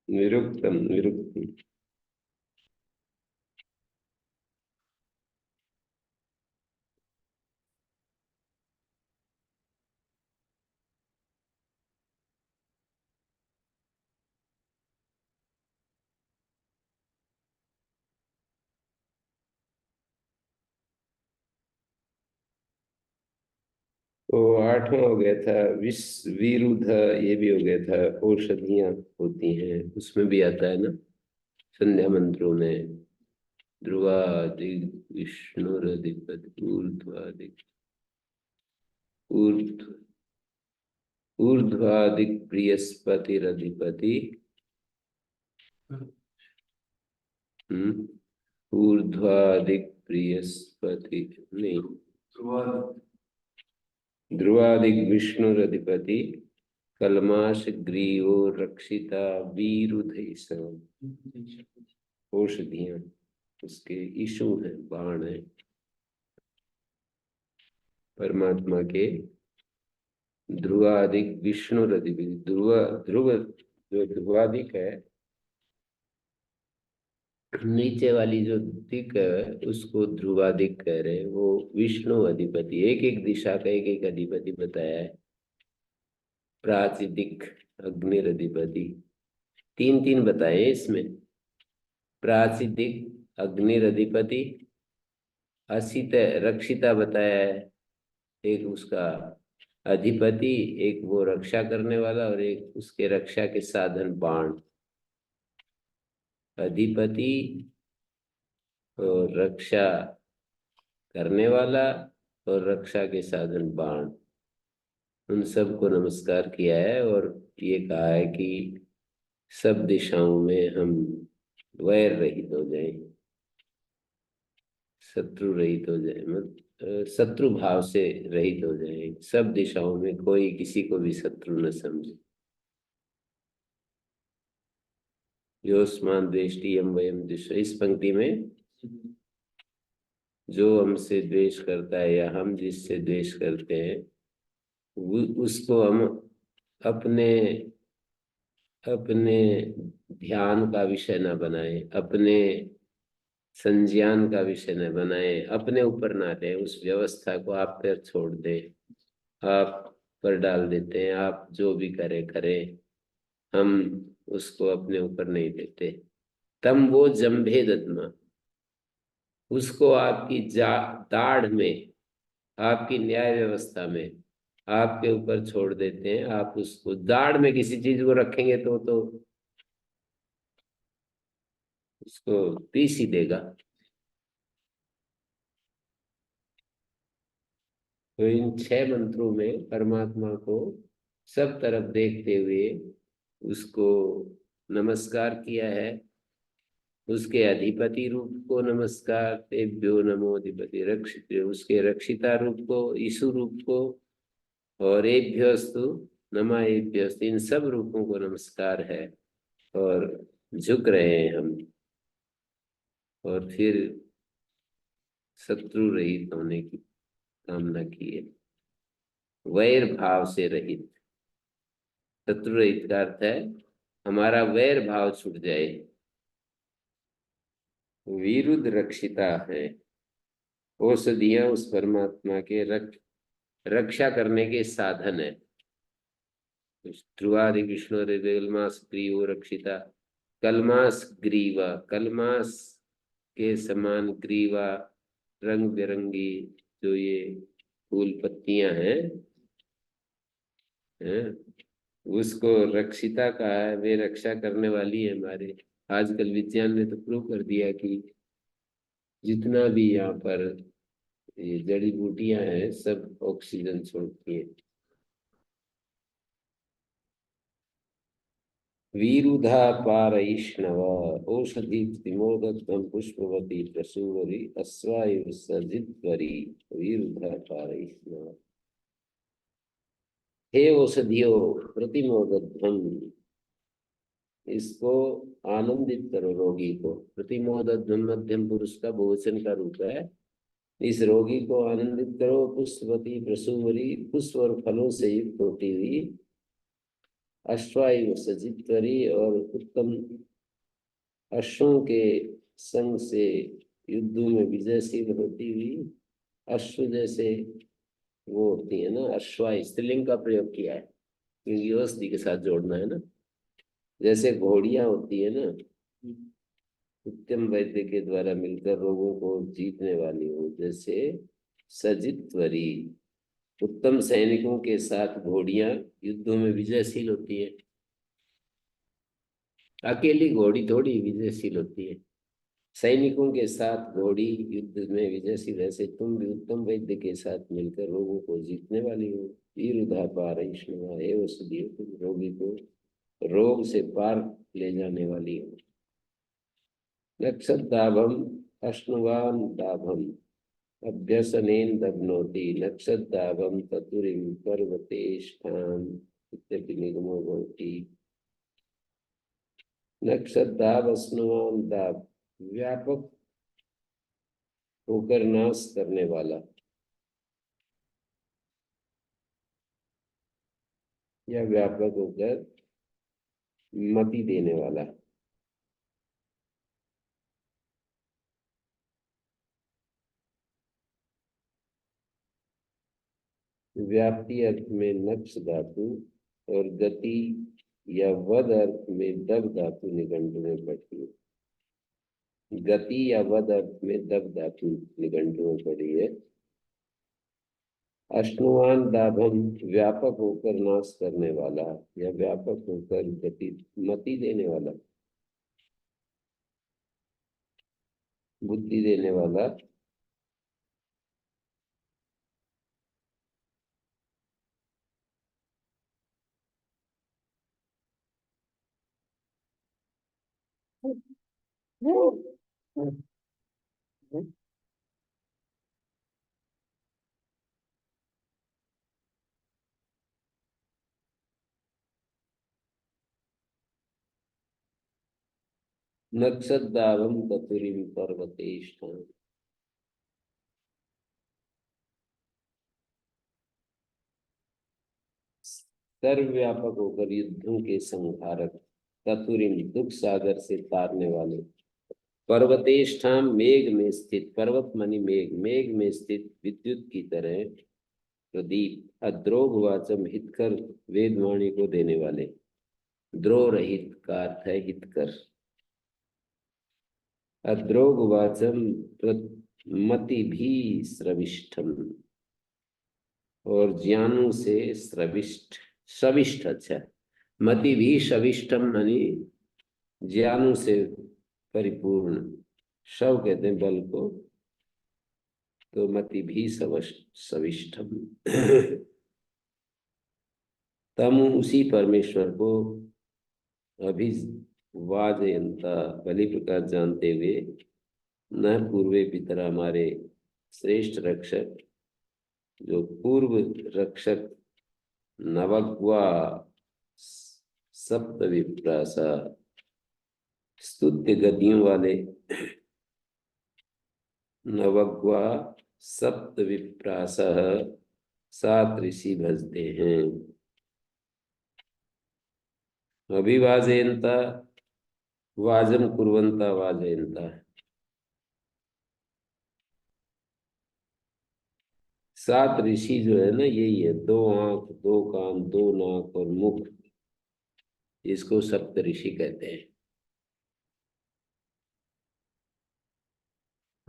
विरुक्तम विरुक्तम। तो आठवां हो गया था विरुद्ध, ये भी हो गया था। औषधियां होती हैं उसमें भी आता है ना, संध्या मंत्रों में। ध्रुवादिक विष्णुरधिपति ऊर्ध्वादिक ऊर्ध्व ऊर्ध्वादिक बृहस्पतिरधिपति। ऊर्ध्वादिक बृहस्पति नहीं, ध्रुवादिक विष्णुरधिपति कलमाश ग्रीवो रक्षिता वीरुधैष। औषधियां उसके इशु हैं, बाण है परमात्मा के। ध्रुवादिक विष्णुरधिपति, ध्रुव ध्रुव जो ध्रुवादिक है, नीचे वाली जो दिक है उसको ध्रुवादिक कह रहे हैं। वो विष्णु अधिपति, एक एक दिशा का एक एक अधिपति बताया है। प्राचिदिक अग्नि अधिपति, तीन तीन बताए इसमें। प्राचिदिक अग्नि अधिपति, असित रक्षिता बताया है, एक उसका अधिपति, एक वो रक्षा करने वाला, और एक उसके रक्षा के साधन बाण। अधिपति और रक्षा करने वाला और रक्षा के साधन बाण, उन सबको नमस्कार किया है। और ये कहा है कि सब दिशाओं में हम वैर रहित हो जाए, शत्रु रहित हो जाए, मतलब शत्रु भाव से रहित हो जाए। सब दिशाओं में कोई किसी को भी शत्रु न समझे। योस्मान द्वेष्टि यम वयम द्विष, इस पंक्ति में जो हमसे द्वेष करता है या हम जिससे द्वेष करते हैं, उसको हम अपने अपने ध्यान का विषय न बनाए, अपने संज्ञान का विषय न बनाए, अपने ऊपर ना लें। उस व्यवस्था को आप पर छोड़ दें, आप पर डाल देते हैं। आप जो भी करें, हम उसको अपने ऊपर नहीं लेते। तम वो जम्भे दद्मा, उसको आपकी दाढ़ में, आपकी न्याय व्यवस्था में आपके ऊपर छोड़ देते हैं। आप उसको दाढ़ में किसी चीज को रखेंगे तो उसको पीस ही देगा। तो इन 6 मंत्रों में परमात्मा को सब तरफ देखते हुए उसको नमस्कार किया है। उसके अधिपति रूप को नमस्कार, तेभ्यो नमो अधिपति रक्षित, उसके रक्षिता रूप को, ईशु रूप को, और एभ्योस्तु नमा एभ्योस्तु, इन सब रूपों को नमस्कार है। और झुक रहे हैं हम, और फिर शत्रु रहित होने की कामना की है। वैर भाव से रहित, शत्रु रहित का अर्थ है हमारा वैर भाव छूट जाए। विरुद्ध रक्षिता है, औषधियां उस परमात्मा के रक्षा करने के साधन है। ध्रुवादि विष्णु कलमास ग्रीव रक्षिता, कलमास ग्रीवा, कलमास के समान ग्रीवा, रंग बिरंगी जो ये फूल पत्तियां हैं, उसको रक्षिता कहा है। वे रक्षा करने वाली है हमारे। आजकल विज्ञान ने तो प्रूव कर दिया कि जितना भी यहाँ पर ये जड़ी बूटियां हैं सब ऑक्सीजन छोड़ती हैं। वीरुधा पारैष्णव औषधि विमोदत्वं पुष्पवती प्रसूवरी अश्वायु सजित्वरी वीरुधा पारैष्णव। हे औषधियो प्रतिमोदध्वम, इसको आनंदित करो रोगी को। प्रतिमोदध्वम मध्यम पुरुष का बहुवचन का रूप है। इस रोगी को आनंदित करो। पुष्पवती प्रसूवरी, पुष्प और फलों से युक्त होती हुई, अश्वायु सजित्वरी और उत्तम अश्वों के संग से युद्धों में विजयशील होती हुई। अश्व जैसे वो होती है ना, अश्वाई स्त्रीलिंग का प्रयोग किया है क्योंकि औषधि के साथ जोड़ना है ना। जैसे घोड़ियां होती है ना, उत्तम वैद्य के द्वारा मिलकर रोगों को जीतने वाली हो, जैसे सजित्वरी उत्तम सैनिकों के साथ घोड़ियां युद्धों में विजयशील होती है। अकेली घोड़ी थोड़ी विजयशील होती है, सैनिकों के साथ घोड़ी युद्ध में विजयशील। ऐसे तुम भी उत्तम वैद्य के साथ मिलकर रोगों को जीतने वाली हो। वीरुधा पारैष्णवा, हे औषधि, तुम रोगी को रोग से पार ले जाने वाली हो। नक्षत्राभम अश्नुवान दाभम अभ्यसनेन दग्नोति नक्षत्राभम ततुरिम पर्वतेष्ठान इत्यपि निगमो भवति। नक्षत्राभ अश्नुवान दाभ, व्यापक होकर नाश करने वाला या व्यापक होकर मति देने वाला। व्याप्ति अर्थ में नक्ष धातु और गति या वद अर्थ में दब धातु निघंटु में पड़ती है। गति या वद अर्थ में दब धातु निघंटु में पड़ी है। अश्नुवान दाभम, व्यापक होकर नाश करने वाला या व्यापक होकर गति मति देने वाला, बुद्धि देने वाला। नक्षत्रावम कतुरिम पर्वतेष्ठान, सर्वव्यापक होकर युद्धों के संहारक, कतुरिम दुख सागर से तारने वाले। पर्वतेष्ठाम, मेघ में स्थित, पर्वत मानी मेघ, मेघ में स्थित विद्युत की तरह प्रदीप। अद्रोह वाचम, हितकर, वेदवाणी को देने वाले। द्रोह रहित का अर्थ है हितकर। अद्रोह वाचम मति भी स्रविष्ठम, और ज्ञानों से स्रविष्ठ, सविष्ठ, अच्छा, मति भी सविष्टम मानी ज्ञानों से परिपूर्ण। शव कहते हैं बल को, तो मति भी सविष्टम। तम, उसी परमेश्वर को अभिवादयंता, भली प्रकार जानते हुए, न पूर्वे पितर, हमारे श्रेष्ठ रक्षक जो पूर्व रक्षक, नवग्वा सप्त विप्रासा, स्तुत्य गतियों वाले, नवग्वा सप्त विप्रासः, 7 ऋषि भजते हैं। अभिवाजयंता, वाजन कुर्वंता वाजयंता, 7 ऋषि जो है ना, यही है, 2 आंख, 2 कान, 2 नाक और मुख, इसको सप्त ऋषि कहते हैं।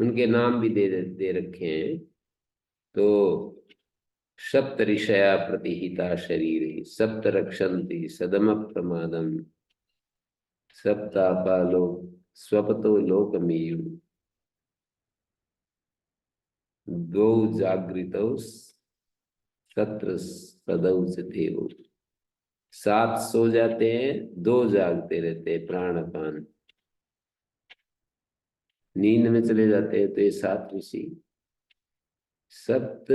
उनके नाम भी दे रखे हैं। तो सप्त ऋषया प्रतिहिता शरीरे सप्त रक्षन्ति सदम प्रमादम सप्तापालो स्वपतो लोकमीयु द्वौ जागृतौ सत्र सदौ देव। 7 सो जाते हैं, 2 जागते रहते हैं, प्राण अपान नींद में चले जाते हैं। तो ये 7 ऋषि सप्त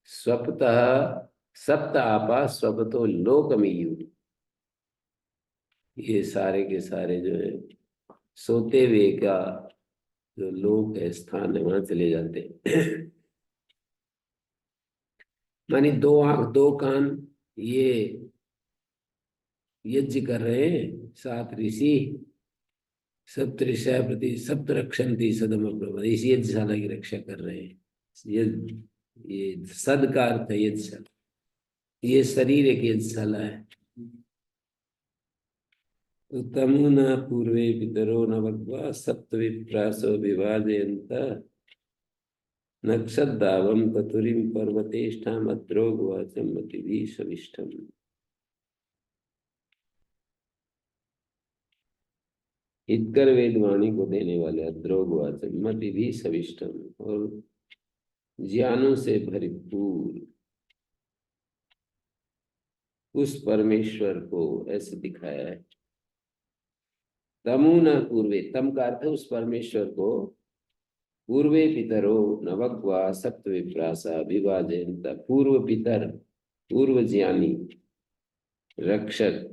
स्वपतः सप्त आपा स्वपतो लोकमीयु, ये सारे के सारे जो है सोते हुए का जो लोक है, स्थान है, वहां चले जाते हैं। मानी 2 आंख 2 कान, ये यज्ञ कर रहे हैं 7 ऋषि। सप्त ऋषि प्रति सप्त रक्षन्ति सदम प्रभा, इस यज्ञशाला की रक्षा कर रहे हैं। ये सद का अर्थ है यज्ञशाला, ये शरीर एक यज्ञशाला है। तमुना पूर्वे पितरो न भगवा सप्त विप्रासो विभाजयन्त नक्षदावम कतुरीम पर्वतेष्ठाम अद्रोगवाचम मतिभिः सविष्टम। हितकर वेदवाणी को देने वाले अद्रोगवाचम मतिभिः सविष्टम, और ज्ञानों से भरपूर उस परमेश्वर को ऐसे दिखाया है। तमुना पूर्वे, तम का अर्थ उस परमेश्वर को, पूर्वे पितरो नवग्वा सप्त विप्रासा विभाजयन्त, पूर्व पितर पूर्व ज्ञानी रक्षक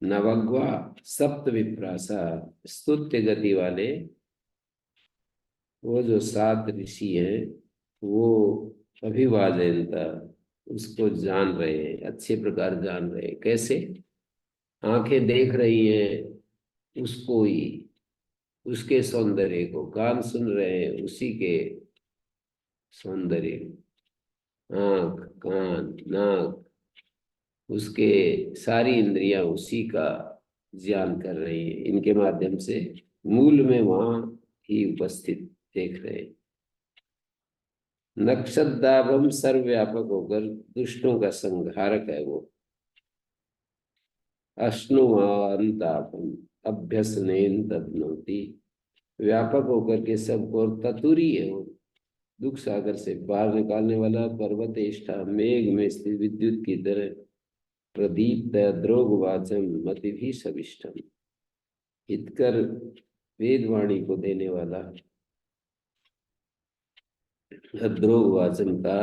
नवग्वा सप्त विप्रासा स्तुत्य गति वाले, वो जो 7 ऋषि हैं वो अभिवादयन्त उसको जान रहे हैं, अच्छे प्रकार जान रहे हैं। कैसे? आंखें देख रही हैं उसको ही, उसके सौंदर्य को, कान सुन रहे हैं उसी के सौंदर्य, आंख कान नाक, उसके सारी इंद्रियां उसी का ज्ञान कर रही है। इनके माध्यम से मूल में वहां ही उपस्थित देख रहे हैं। नक्षदाभम सर्वव्यापक होकर दुष्टों का संहारक है वो। अश्नुमांतापम अभ्यसनेन तद्नोति, व्यापक होकर के सबको, और ततुरी है वो, दुख सागर से बाहर निकालने वाला। पर्वतेष्ठा, मेघ में स्थित विद्युत की तरह, प्रदीप्त द्रोगवाचम मतिभिः सविष्टम, हितकर वेदवाणी को देने वाला, द्रोगवाचन का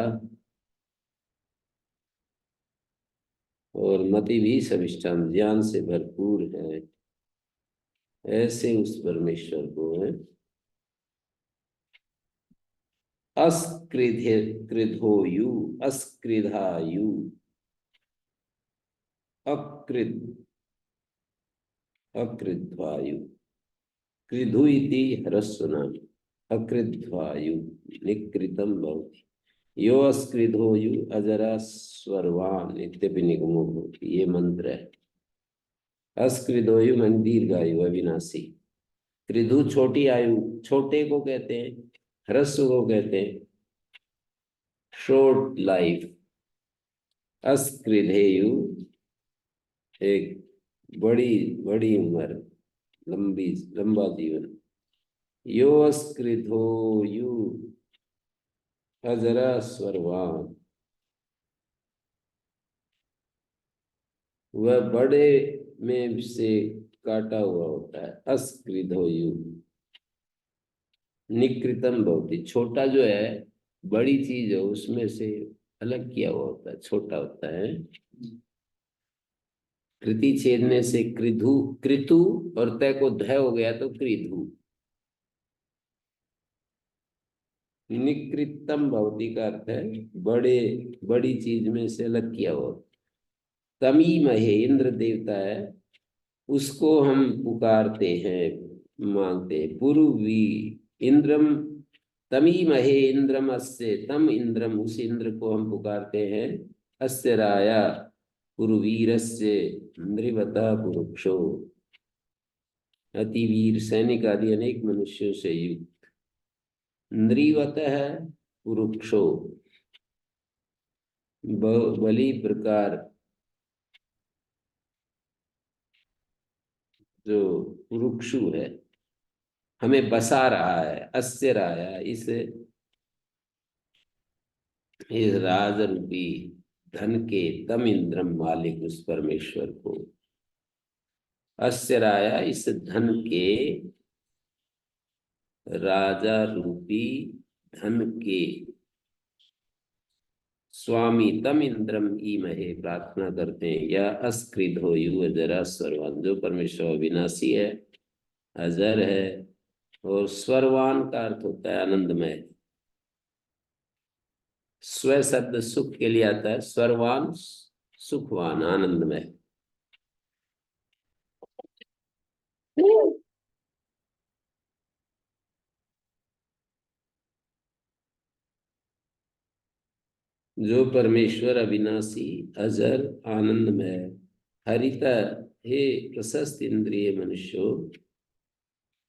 और मतिभिः सविष्टम, ज्ञान से भरपूर है, ऐसे उस परमेश्वर को है। अस्क्रिधे कृधोयु अस्क्रिधायु अकृद अकृध्वायु, कृधु इति ह्रस्वनाम, अकृध्वायु निकृतम भवति, यो अस्कृधोयु अजरा स्वर्वान इत्यपि निगमो भवति। ये मंत्र है। अस्कृधोयु मन दीर्घायु अविनाशी, कृधु छोटी आयु, छोटे को कहते हैं, ह्रस्व को कहते हैं शॉर्ट लाइफ। अस्कृधेयु एक बड़ी बड़ी उम्र, लंबा जीवन। यो अस्कृधोयु अजरा स्वर्वान, वह बड़े में से काटा हुआ होता है। अस्कृधोयु निकृतम भवति, छोटा जो है, बड़ी चीज है उसमें से अलग किया हुआ होता है, छोटा होता है। कृति छेदने से कृधु, कृतु और तय को ध हो गया तो कृधु। निकृतम भवति का अर्थ है बड़े, बड़ी चीज में से अलग किया हुआ। तमी महे, इंद्र देवता है, उसको हम पुकारते हैं, मांगते हैं। पुरुवी इंद्रम, तमी महे इंद्रम अस्य, तम इंद्रम, उस इंद्र को हम पुकारते हैं। अस्य राया पुरुवीरस्य नृवता पुरुक्षो, अतिवीर सैनिक आदि अनेक मनुष्यों से युक्त नृवतः पुरुक्षो, बलि प्रकार जो पुरुक्षु है हमें बसा रहा है, अस्य राया, इस राज रूपी धन के तम इंद्रम मालिक उस परमेश्वर को, अस्य राया इस धन के, राजा रूपी धन के स्वामी तम इंद्रम ईमहे, प्रार्थना करते हैं या अस्कृत हो यु अजरा सर्वान, जो परमेश्वर अविनाशी है, अजर है, और स्वरवान का अर्थ होता है आनंदमय। स्व शब्द सुख के लिए आता है, स्वरवान सुखवान आनंदमय। जो परमेश्वर अविनाशी, अजर, आनंदमय, हरिता, हे प्रशस्त इंद्रिय मनुष्यो,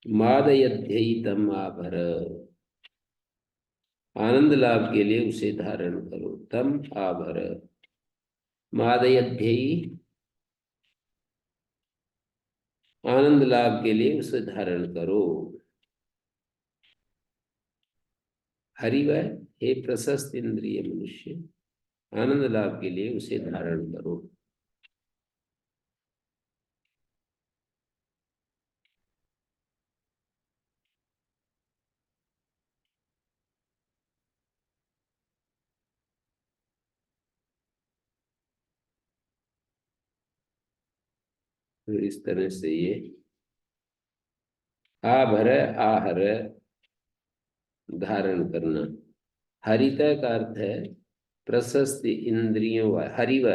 मादयध्यई तम आभर, आनंद लाभ के लिए उसे धारण करो, तम आभर, मादयध्यई, आनंद लाभ के लिए उसे धारण करो। हरिवह, हे प्रशस्त इंद्रिय मनुष्य, आनंद लाभ के लिए उसे धारण करो। तो इस तरह से ये आभर, आहर, धारण करना। हरित का अर्थ है प्रशस्त इंद्रियों, हरिव,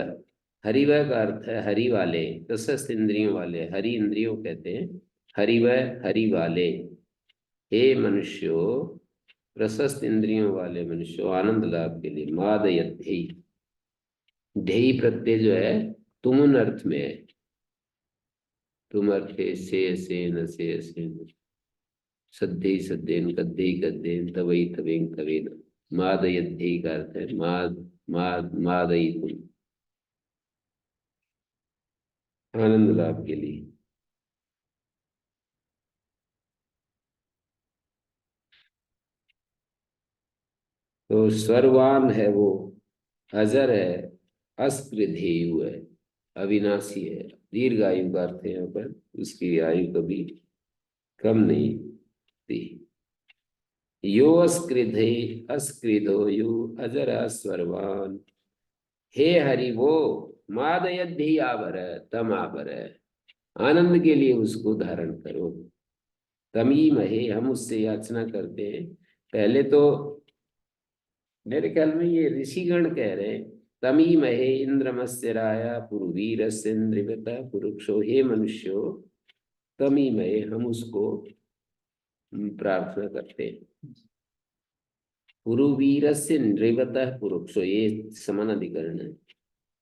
हरिव का अर्थ है हरि वाले, प्रशस्त इंद्रियों वाले, हरि इंद्रियों कहते हैं, हरिव, हरि वाले। हे मनुष्यों, प्रशस्त इंद्रियों वाले मनुष्यों, आनंद लाभ के लिए, मादयध्यई, ध्येय प्रत्यय जो है तुमुन अर्थ में है, तुम अर्थे से न से न, सद्धे सद्धेन, गद्धे गद्धेन, तवई तवेन तवेन, मादयध्यई का अर्थ है मादयी तुम, आनंद लाभ के लिए। तो सर्वान है वो, अजर है, अस्पृधेयु है, अविनाशी है, दीर्घ आयु का अर्थ है यहाँ पर, उसकी आयु कभी कम नहीं थी। यो अस्कृधे, अस्कृधो यु अजर स्वर्वान, हे हरि वो, मादयद्धि आभर, तम आभर, आनंद के लिए उसको धारण करो। तमी महे, हम उससे याचना करते हैं। पहले तो मेरे ख्याल में ये ऋषिगण कह रहे हैं, तमी महे इंद्रमस्य राया पुरुवीरस्य इंद्रिवता पुरुषो, हे मनुष्यो तमी महे, हम उसको प्रार्थना करते हैं। पुरुवीरस्य नृवता पुरुषो, ये समान अधिकरण है।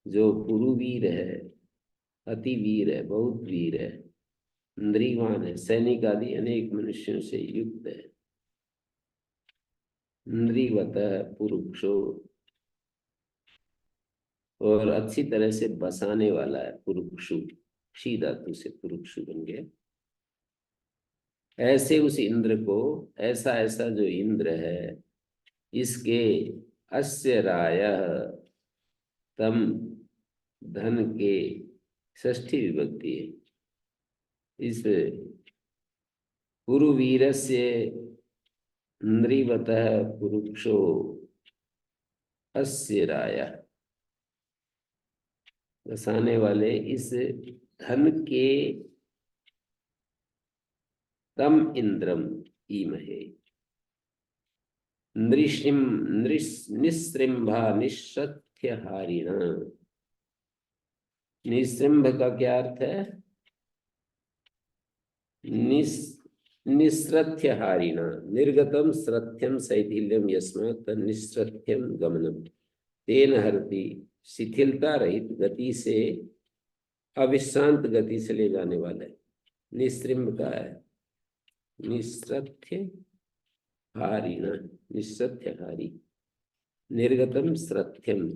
जो पुरुवीर है, अति वीर है, बहुत वीर है, नृवान है, सैनिक आदि अनेक मनुष्यों से युक्त है, नृवतः पुरुषो, और अच्छी तरह से बसाने वाला है, पुरुक्षु, शी धातु से पुरुक्षु बन गया। ऐसे उस इंद्र को, ऐसा ऐसा जो इंद्र है, इसके अस्य रायः, तम धन के, षष्ठी विभक्ति है, इस पुरुवीरस्य नृवतः पुरुषो अस्य रायः, बसाने वाले इस धन के तम इंद्रम ईमहे, निस्त्रिंभा निश्रथ्य हारिण, निस्त्रिंभ का क्या अर्थ है? निस्रथ्य हारिण, निर्गतम श्रथ्यम शैथिल्यम यस्मात् निस्रथ्यम गमनम, तेन हरति, शिथिलता रहित गति से, अविश्रांत गति से ले जाने वाला है। निस्त्रिंभ का है निस्रथ्य हारिण निस्सत्यहारी निर्गतम सत्यम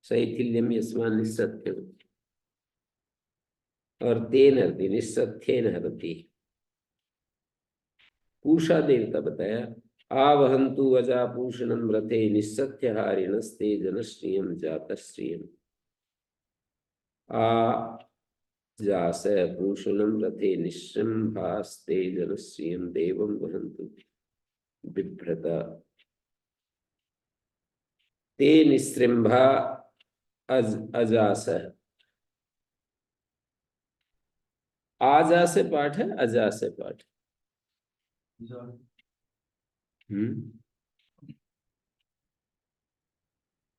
शैथिल्यम यस्मान् निस्सत्यम और तेन हरति निस्सत्येन हरति। पूषा देवता बताया आवहंतु अजापूषणम रथे निस्सत्यहारिणस्ते जनश्रियम जातश्रियम। आ जास पूषणम रथे निश्रम्भास्ते जनश्रियम देवम वहन्तु बिभ्रता। ते निस्रम्भा अजास। आजा से पाठ है अजा से पाठ।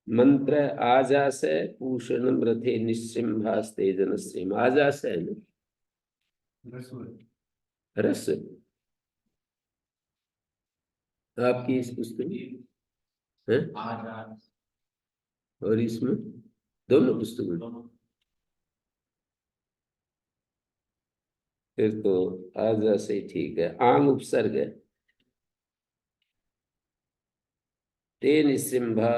मंत्र आजा से पूषणम रथे निश्चिम्भास्ते जनश्रियम। आजा से है ना रस। आपकी इस पुस्तक में है और इसमें दोनों पुस्तकों फिर तो आजा से ठीक है। आंग उपसर्ग है। ते निश्चिम्भा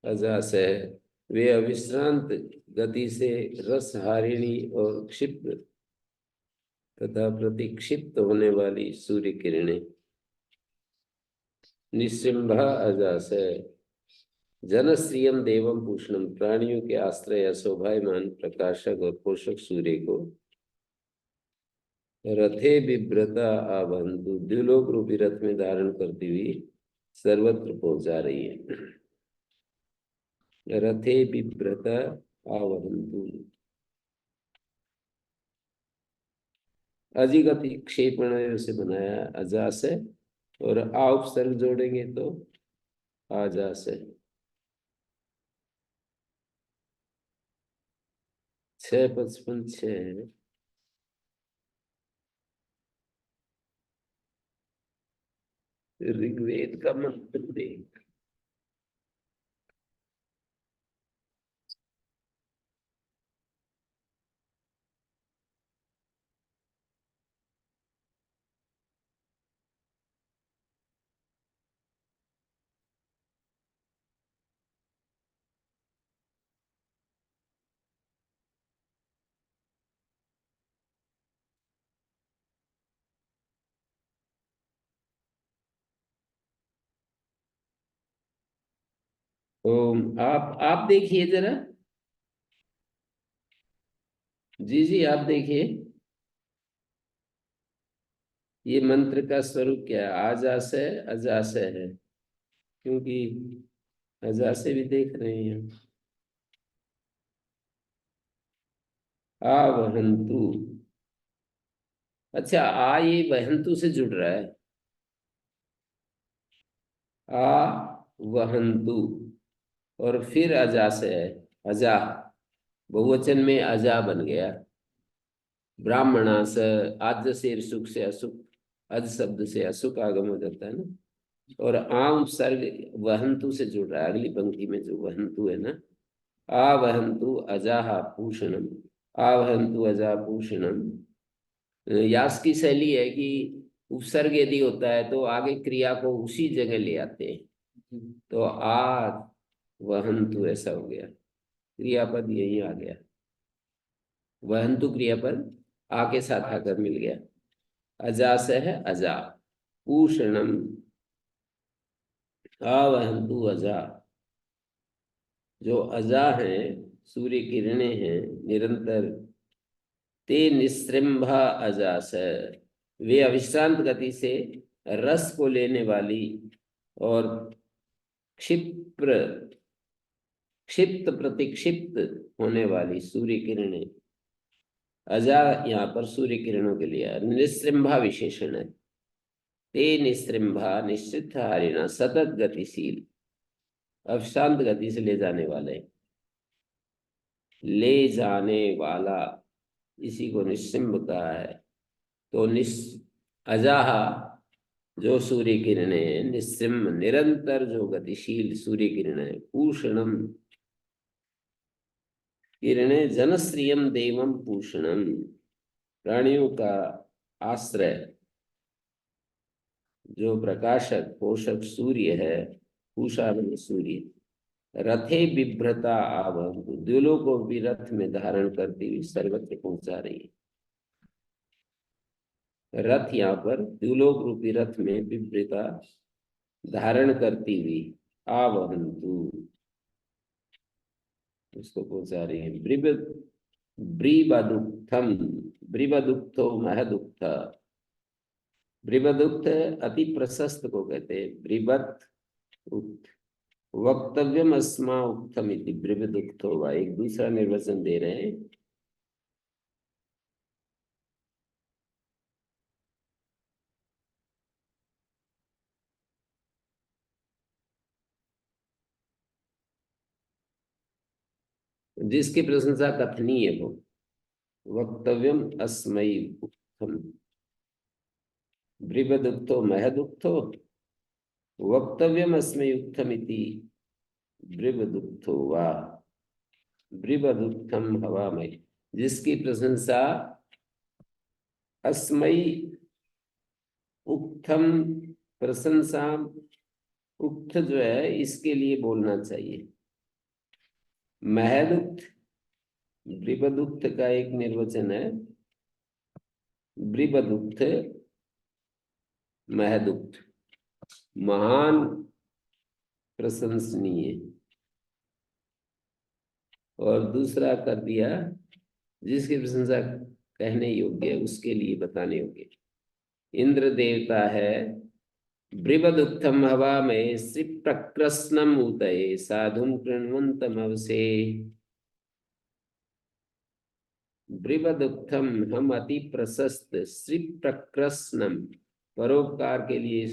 अजा से वे अविश्रांत गति से रसहारिणी और क्षिप्र तथा प्रतिक्षिप्त होने वाली सूर्य किरणें। निश्चिम्भा अजा से जनश्रियम देवम पूषणम प्राणियों के आश्रय शोभायमान प्रकाशक और पोषक सूर्य को रथे बिभ्रता आवहंतु द्युलोक रूपी रथ में धारण करती हुई सर्वत्र पहुंचा रही है। रथे बिभ्रता आवहंतु अजिगति क्षेपण से बनाया अजा से और आ उपसर्ग जोड़ेंगे तो आजा से। 6:55 ऋग्वेद का मंत्र देख। तो आप देखिए जरा। जी जी आप देखिए ये मंत्र का स्वरूप क्या है। आजा से अजा से है क्योंकि अजा से भी देख रहे हैं। आ वहंतु। अच्छा आ ये वहंतु से जुड़ रहा है। आ वहंतु और फिर अजा से है। अजा बहुवचन में अजा बन गया। ब्राह्मणास आद्य से सुख से असुख अज शब्द से असुख आगम हो जाता है ना। और आम सर्ग वहंतु से जुड़ रहा है। अगली पंक्ति में जो वहंतु है ना आ वहंतु अजाहा पूषणम। आ वहंतु अजा पूषणम। यास की शैली है कि उपसर्ग यदि होता है तो आगे क्रिया को उसी जगह ले आते हैं। तो आ वहंतु ऐसा हो गया। क्रियापद यही आ गया। वहंतु क्रियापद आ के साथ आकर मिल गया। अजा से है अजा पूषणम। आवहंतु अजा जो अजा है सूर्य किरणें हैं निरंतर। ते निस्रम्भा अजा से वे अविश्रांत गति से रस को लेने वाली और क्षिप्र क्षिप्त प्रतिक्षिप्त होने वाली सूर्य किरणें। अजा यहाँ पर सूर्य किरणों के लिए निस्रम्भा विशेषण है। ते निस्रम्भा निश्चित हारिणा सतत गतिशील अविश्रांत गति से ले जाने वाले। ले जाने वाला इसी को निस्सिम्भ कहा है। तो अजाहा जो सूर्य किरणें निस्सिम्भ निरंतर जो गतिशील सूर्य किरणें पूषणम किरणें जनश्रियम देवम पूषणम प्राणियों का आश्रय जो प्रकाशक पोषक सूर्य है, पूषा में सूर्य, रथे बिभ्रता आवहंतु, द्युलों को भी रथ में धारण करती हुई सर्वत्र पहुंचा रही है। रथ यहाँ पर द्युलोक रूपी रथ में बिभ्रता धारण करती हुई आवहंतु, उसको पहुंचा रही है। ब्रीबदुक्थम, ब्रीबदुक्थो महदुक्थ, ब्रीबदुक्थ अति प्रशस्त को कहते हैं ब्रीबत उक्त। वक्तव्यम अस्मा उक्तम इति ब्रीबदुक्थो वा, एक दूसरा निर्वचन दे रहे हैं। जिसकी प्रशंसा कथनीय हो, वक्तव्यम अस्मयी उक्तम, ब्रीबदुक्तो महदुक्थो, वक्तव्यम अस्मयी उक्तम इति ब्रीबदुक्थो वा, ब्रीबदुक्तम हवामय, जिसकी प्रशंसा अस्मयी उक्तम, प्रशंसा उक्त जो है इसके लिए बोलना चाहिए। महदुक्त, ब्रीबदुक्त का एक निर्वचन है, ब्रीबदुक्त महदुक्त, महान प्रशंसनीय, और दूसरा कर दिया जिसकी प्रशंसा कहने योग्य, उसके लिए बताने योग्य। इंद्र देवता है, ब्रीबदुक्तम हवा में श्री प्रकृष्णम उतये साधुम कृण्वन्तम अवसे, ब्रीबदुक्तम हम अति प्रशस्त, श्री प्रकृष्णम परोपकार के लिए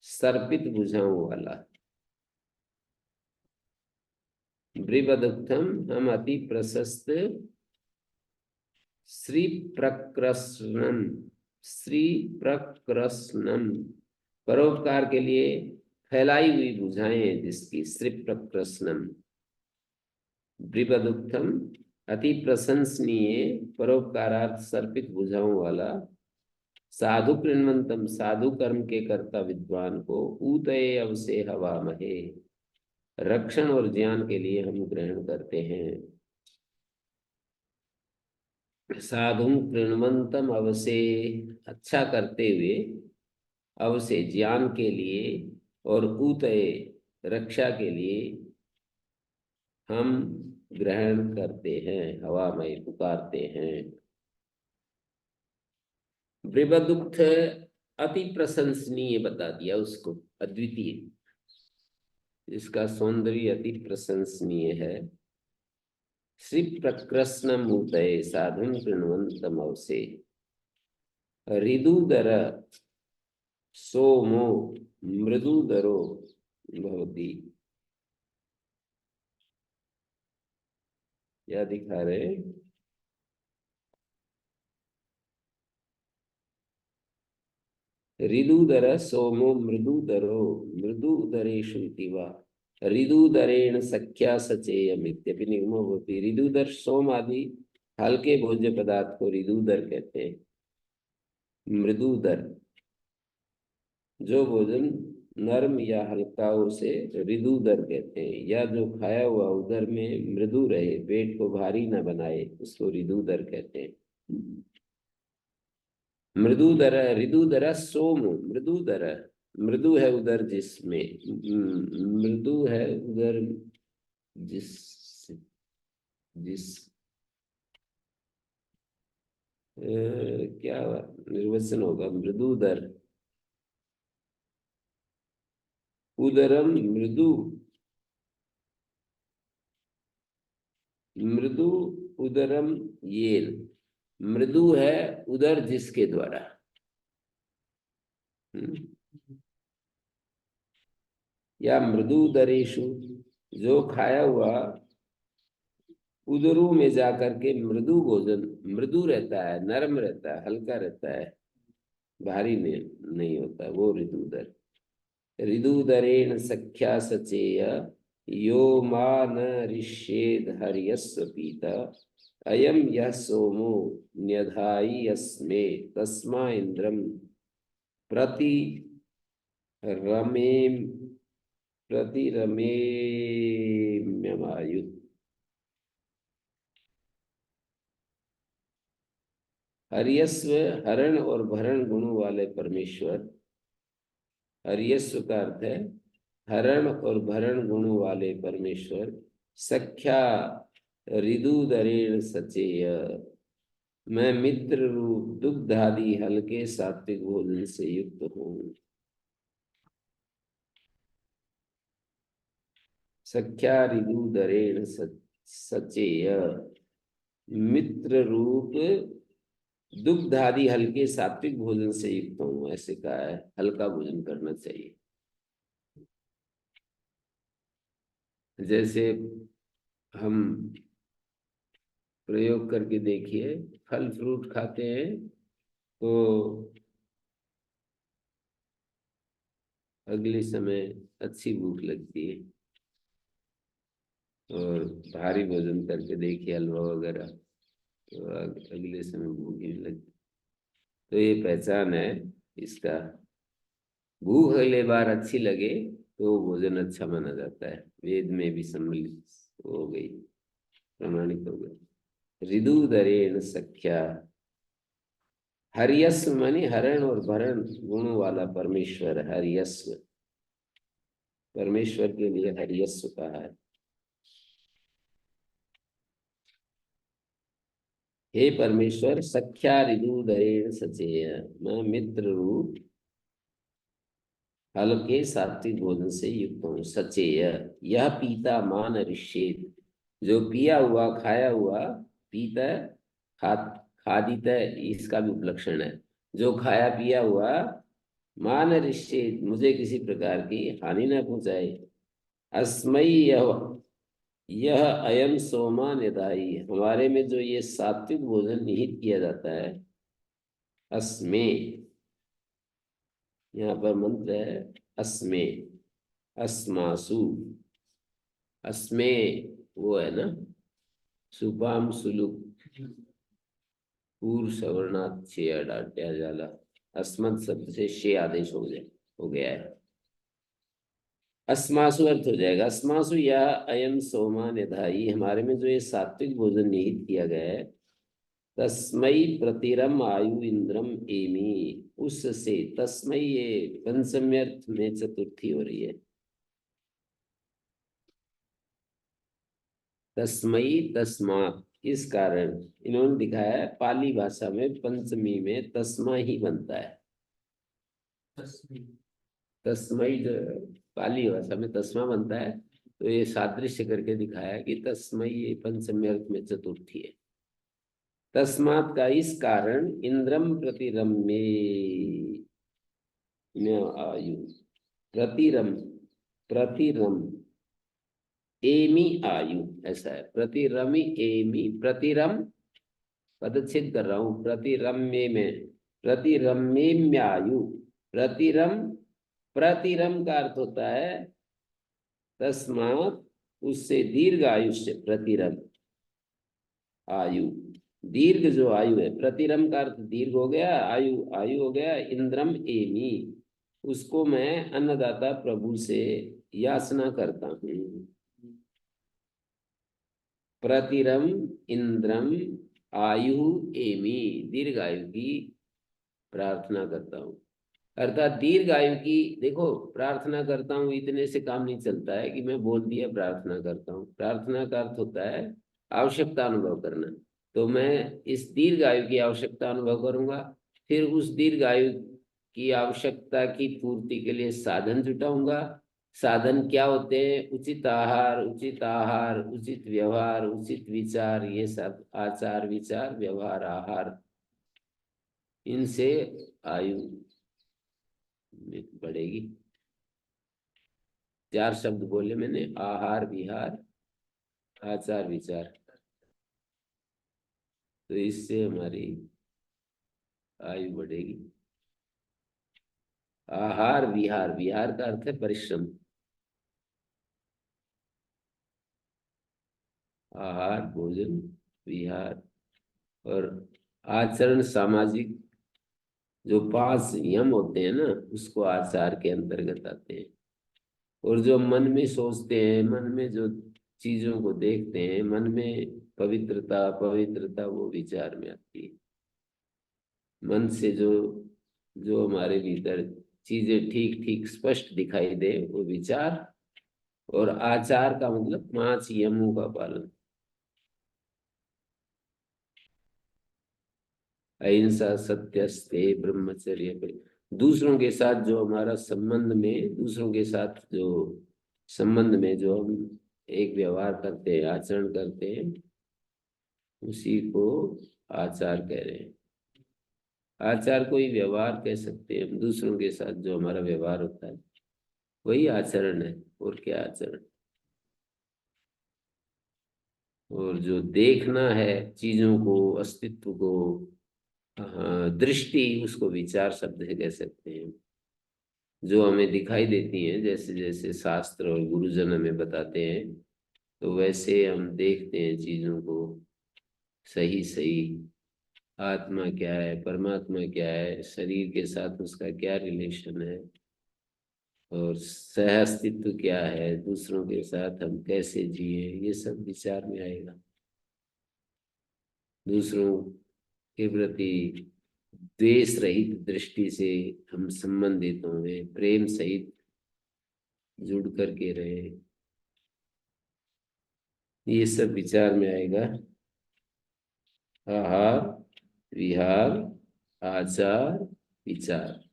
सर्पित भुजाओं वाला, ब्रीबदुक्तम हम अति प्रशस्त, श्री प्रकृष्णम, श्री प्रकृष्णम परोपकार के लिए फैलाई हुई भुजाएं जिसकी, श्री प्रकृष्णम, ब्रीबदुक्तम अति प्रशंसनीय परोपकारार्थ सर्पित भुजाओं वाला, साधु कृण्वन्तम साधु कर्म के कर्ता विद्वान को, ऊतये अवसे हवा महे रक्षण और ज्ञान के लिए हम ग्रहण करते हैं। साधु कृण्वन्तम अवसे, अच्छा करते हुए, अवसे ज्ञान के लिए, और ऊतये रक्षा के लिए हम ग्रहण करते हैं, हवा में पुकारते हैं। ब्रीबदुक्त अति प्रशंसनीय बता दिया उसको, अद्वितीय, इसका सौंदर्य अति प्रशंसनीय है। श्री प्रकृष्ण मूर्तये साधुम कृण्वन्तम अवसे, ऋदुदर सोमो मृदुदरो भवति, क्या दिखा रहे, ऋदुदर सोमो मृदुदरो मृदुदरेषु इति वा, ऋदुदरेण सख्या सचेयमित्यपि निगमो भवति। ऋदुदर सोम आदि हल्के भोज्य पदार्थ को ऋदुदर कहते हैं। मृदुदर जो भोजन नर्म या हल्का उसे ऋदुदर कहते हैं, या जो खाया हुआ उदर में मृदु रहे, पेट को भारी न बनाए, उसको ऋदुदर कहते हैं। मृदुदर, ऋदुदर सोम, मृदुदर, मृदु है उदर जिसमें, मृदु है उदर जिस, जिस क्या निर्वचन होगा, मृदुदर, उदरम मृदु, मृदु उदरम येन, मृदु है उदर जिसके द्वारा, या मृदुदरेशु जो खाया हुआ उदरों में जाकर के मृदु भोजन, मृदु रहता है, नरम रहता है, हल्का रहता है, भारी नहीं होता, वो ऋदुदर। ऋदुदरेण सख्या सचेय यो मा न ऋष्येद हर्यस्व पीता, अयम यः सोमो न्यधायि अस्मे तस्मा इंद्रम प्रति रमे प्रतिरमेम्यमायु। हरियस्व हरण और भरण गुणों वाले परमेश्वर। हरियस्व का अर्थ है हरण और भरण गुणों वाले परमेश्वर। सख्या ऋदुदरेण सचेय, मैं मित्र रूप दुग्ध आदि हल्के सात्विक भोजन से युक्त हूँ। सख्या ऋदुदरेण सचेय, मित्र रूप दुग्ध आदि हल्के सात्विक भोजन से युक्त हूँ, ऐसे कहा है। हल्का भोजन करना चाहिए। जैसे हम प्रयोग करके देखिए, फल फ्रूट खाते हैं तो अगले समय अच्छी भूख लगती है, और भारी भोजन करके देखिए हलवा वगैरह, तो अगले समय भूख ही नहीं लगती। तो ये पहचान है इसका। भूख अगले बार अच्छी लगे तो भोजन अच्छा माना जाता है। वेद में भी सम्मिलित हो गई, प्रमाणित हो गई। ऋदुदरेण सख्या। हरियस्व माने हरण और भरण गुणों वाला परमेश्वर। हरियस्व, परमेश्वर के लिए हरियस्व कहा है। हे परमेश्वर, सख्या ऋदुदरेण सचेय, मैं मित्र रूप हल्के सात्विक भोजन से युक्त हूँ। सचेय, यह पीता मान ऋषेद, जो पिया हुआ खाया हुआ पीता खा खादित, इसका भी उपलक्षण है। जो खाया पिया हुआ मान ऋषेद, मुझे किसी प्रकार की हानि न पहुंचाए। अस्मयी, यह अयम सोमा निधाई, हमारे में जो ये सात्विक भोजन निहित किया जाता है। अस्मे, यहाँ पर मंत्र है अस्मे, अस्मासु। अस्मे वो है ना, सुपाम सुलुक पूर्व सवर्णात् छे डांटा जाला। अस्मत् शब्द से शे आदेश हो गया है। अस्मासु अर्थ हो जाएगा, अस्मासु या अयम सोमा निधाई, हमारे में जो ये सात्विक भोजन निहित किया गया है। तस्मय प्रतिरम आयु इंद्रम एमी, उससे तस्मय, ये पंचम्य अर्थ में चतुर्थी हो रही है। तस्मयी तस्मात्, इस कारण इन्होंने दिखाया है पाली भाषा में पंचमी में तस्मा ही बनता है। तस्मय जो पाली भाषा में तस्मा बनता है, तो ये सादृश्य करके दिखाया कि तस्मय ये पंचमी अर्थ में चतुर्थी है। तस्मात् का इस कारण इंद्रम प्रतिरम्ये आयु, प्रतिरम, प्रतिरम एमी आयु, ऐसा है। प्रतिरमी एमी, प्रतिरम पदच्छेद कर रहा हूं, प्रतिरम्य में प्रतिरम्येम्यायु। प्रतिरम, प्रतिरम का अर्थ होता है तस्मात्, उससे दीर्घ आयुष्य। प्रतिरम आयु, दीर्घ जो आयु है। प्रतिरम का अर्थ दीर्घ हो गया, आयु आयु हो गया। इंद्रम एमी, उसको मैं अन्नदाता प्रभु से याचना करता हूँ। प्रतिरम इंद्रम आयु एमी, दीर्घ आयु की प्रार्थना करता हूँ। अर्थात दीर्घ आयु की, देखो प्रार्थना करता हूँ इतने से काम नहीं चलता है कि मैं बोल दिया प्रार्थना करता हूँ। प्रार्थना का अर्थ होता है आवश्यकता अनुभव करना। तो मैं इस दीर्घ आयु की आवश्यकता अनुभव करूंगा, फिर उस दीर्घ आयु की आवश्यकता की पूर्ति के लिए साधन जुटाऊंगा। साधन क्या होते हैं? उचित आहार, उचित आहार, उचित व्यवहार, उचित विचार, ये सब आचार विचार व्यवहार आहार, इनसे आयु बढ़ेगी। 4 शब्द बोले मैंने, आहार विहार आचार विचार, तो इससे हमारी आयु बढ़ेगी। आहार विहार, विहार का अर्थ है परिश्रम। आहार भोजन, विहार और आचरण, सामाजिक जो 5 यम होते हैं ना, उसको आचार के अंतर्गत आते हैं। और जो मन में सोचते हैं, मन में जो चीजों को देखते हैं, मन में पवित्रता पवित्रता वो विचार में आती है। मन से जो जो हमारे भीतर चीजें ठीक ठीक स्पष्ट दिखाई दे वो विचार। और आचार का मतलब 5 यमों का पालन। अहिंसा, सत्य, स्तेय, ब्रह्मचर्य पे। दूसरों के साथ जो हमारा संबंध में, दूसरों के साथ जो संबंध में जो हम एक व्यवहार करते हैं, आचरण करते हैं, उसी को आचार कह रहे हैं। आचार को ही व्यवहार कह सकते हैं हम। दूसरों के साथ जो हमारा व्यवहार होता है वही आचरण है। और क्या आचरण। और जो देखना है चीजों को, अस्तित्व को, हाँ, दृष्टि, उसको विचार शब्द से कह सकते हैं। जो हमें दिखाई देती हैं, जैसे जैसे शास्त्र और गुरुजन हमें बताते हैं, तो वैसे हम देखते हैं चीजों को। सही सही आत्मा क्या है, परमात्मा क्या है, शरीर के साथ उसका क्या रिलेशन है, और सह अस्तित्व क्या है, दूसरों के साथ हम कैसे जिए, ये सब विचार में आएगा। दूसरों के प्रति द्वेष रहित दृष्टि से हम संबंधित होंगे, प्रेम सहित जुड़ करके रहे, ये सब विचार में आएगा। आहार, विहार, आचार, विचार।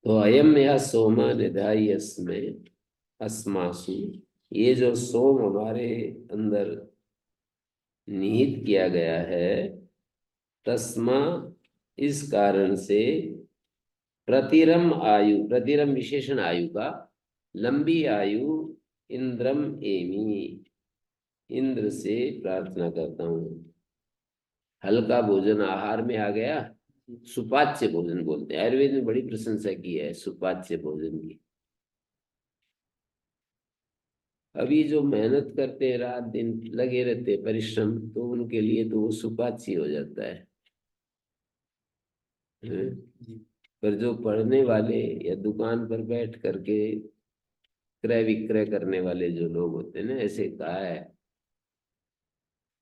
तो अयम या सोमा निधाई अस्मै अस्मासु, ये जो सोम हमारे अंदर निहित किया गया है, तस्मा, इस कारण से, प्रतिरम आयु, प्रतिरम विशेषण आयु का, लंबी आयु, इंद्रम एमी, इंद्र से प्रार्थना करता हूँ। हल्का भोजन आहार में आ गया, सुपाच्य भोजन बोलते हैं। आयुर्वेद में बड़ी प्रशंसा की है सुपाच्य भोजन की। अभी जो मेहनत करते हैं, रात दिन लगे रहते हैं, परिश्रम, तो उनके लिए तो वो सुपाच्य हो जाता है। हैं? पर जो पढ़ने वाले या दुकान पर बैठ करके क्रय विक्रय करने वाले जो लोग होते हैं ना, ऐसे कहा है,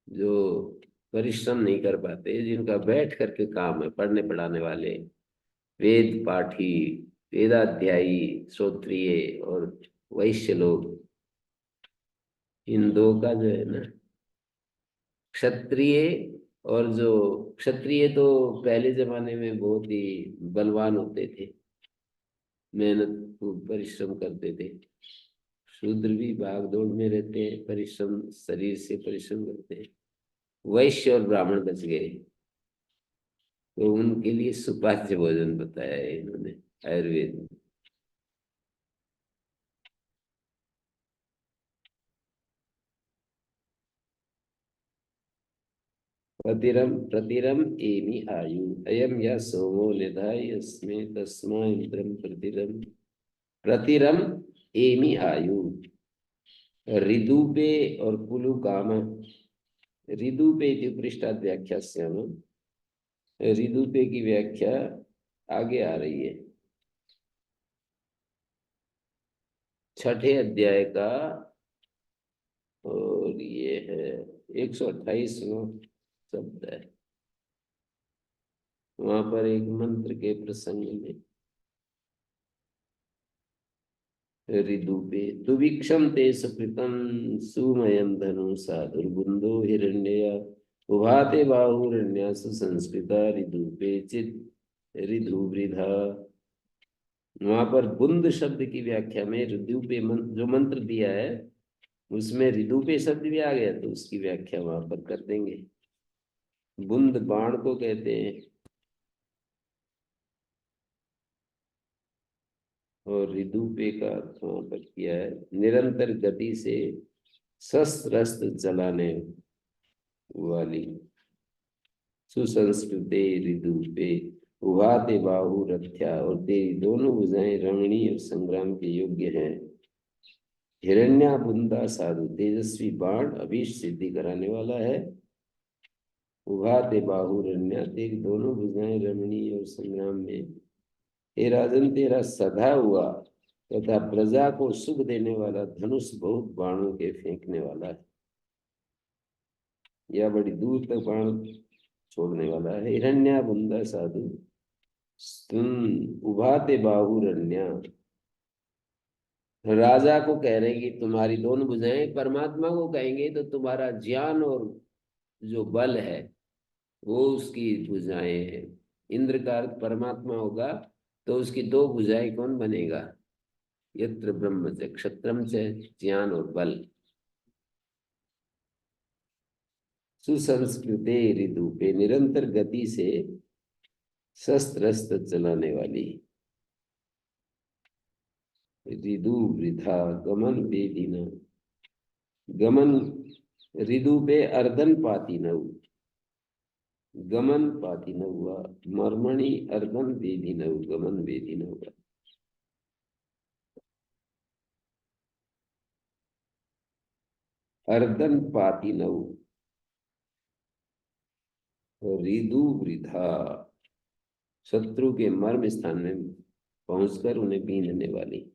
जो परिश्रम नहीं कर पाते, जिनका बैठ करके काम है, पढ़ने पढ़ाने वाले, वेद पाठी, वेदाध्यायी, श्रोत्रिय और वैश्य लोग, इन दो का जो है ना, क्षत्रिय, और जो क्षत्रिय तो पहले जमाने में बहुत ही बलवान होते थे, मेहनत खूब परिश्रम करते थे। शूद्र भी भाग दौड़ में रहते हैं, परिश्रम, शरीर से परिश्रम करते हैं। वैश्य और ब्राह्मण बच गए, तो उनके लिए सुपाच्य भोजन बताया है इन्होंने आयुर्वेद में। प्रतिरम प्रतिरम एमि आयु, अयम या सोमो निधाय अस्मे तस्मा इंद्रम प्रतिरम, प्रतिरम एमि आयु। ऋदुपे और पुलुकाम, ऋदुपे इति पृष्ठात् व्याख्यास्याम। ऋदुपे की व्याख्या आगे आ रही है, 6ठे अध्याय का, और ये है 128वां शब्द है। वहां पर एक मंत्र के प्रसंग में, ऋदुपे दुवीक्षम ते सुकृतम सुमयम धनु साधुर्बुंदो हिरण्य उभाते बाहुरण्यासु संस्कृता ऋदुपे चित ऋदुवृधा। वहां पर बुंद शब्द की व्याख्या में ऋदुपे जो मंत्र दिया है, उसमें ऋदुपे शब्द भी आ गया, तो उसकी व्याख्या वहां पर कर देंगे। बुंद बाण को कहते हैं, और ऋदुपे का अर्थ वहां पर किया है निरंतर गति से शस्त्र अस्त्र चलाने वाली। सुसंस्कृते ऋदुपे उभाते बाहु रथ्या, और तेरी दोनों भुजाएं रमणीय और संग्राम के योग्य हैं। हिरण्या बुंदा साधु, तेजस्वी बाण, अभीष्ट सिद्धि कराने वाला है। उभाते बाहुरन्या, तेरी दोनों भुजाएं रमणीय और संग्राम में। हे राजन, तेरा सधा हुआ तथा प्रजा को सुख देने वाला धनुष बहुत बाणों के फेंकने वाला है, या बड़ी दूर तक बाण छोड़ने वाला है। हिरण्या बुंदा साधु, तुम उभाते बाहुरन्या, राजा को कह रहे हैं कि तुम्हारी दोनों भुजाएं, परमात्मा को कहेंगे तो तुम्हारा ज्ञान और जो बल है वो उसकी भुजाएं हैं। इंद्र का अर्थ परमात्मा होगा, तो उसकी दो भुजाएं कौन बनेगा? यत्र ब्रह्म च क्षत्रम च, ज्ञान और बल। सुसंस्कृते ऋतुपे, निरंतर गति से शस्त्र अस्त्र चलाने वाली। ऋदु वृथा गमन बेदीन, गमन ऋदु पे अर्दन पाती न, गमन पाती न हुआ, मर्मणि अर्दन बेदी न, गमन बेदी न हुआ। अर्दन पाती न, ऋदु वृथा, शत्रु के मर्म स्थान में पहुंचकर उन्हें बींधने वाली।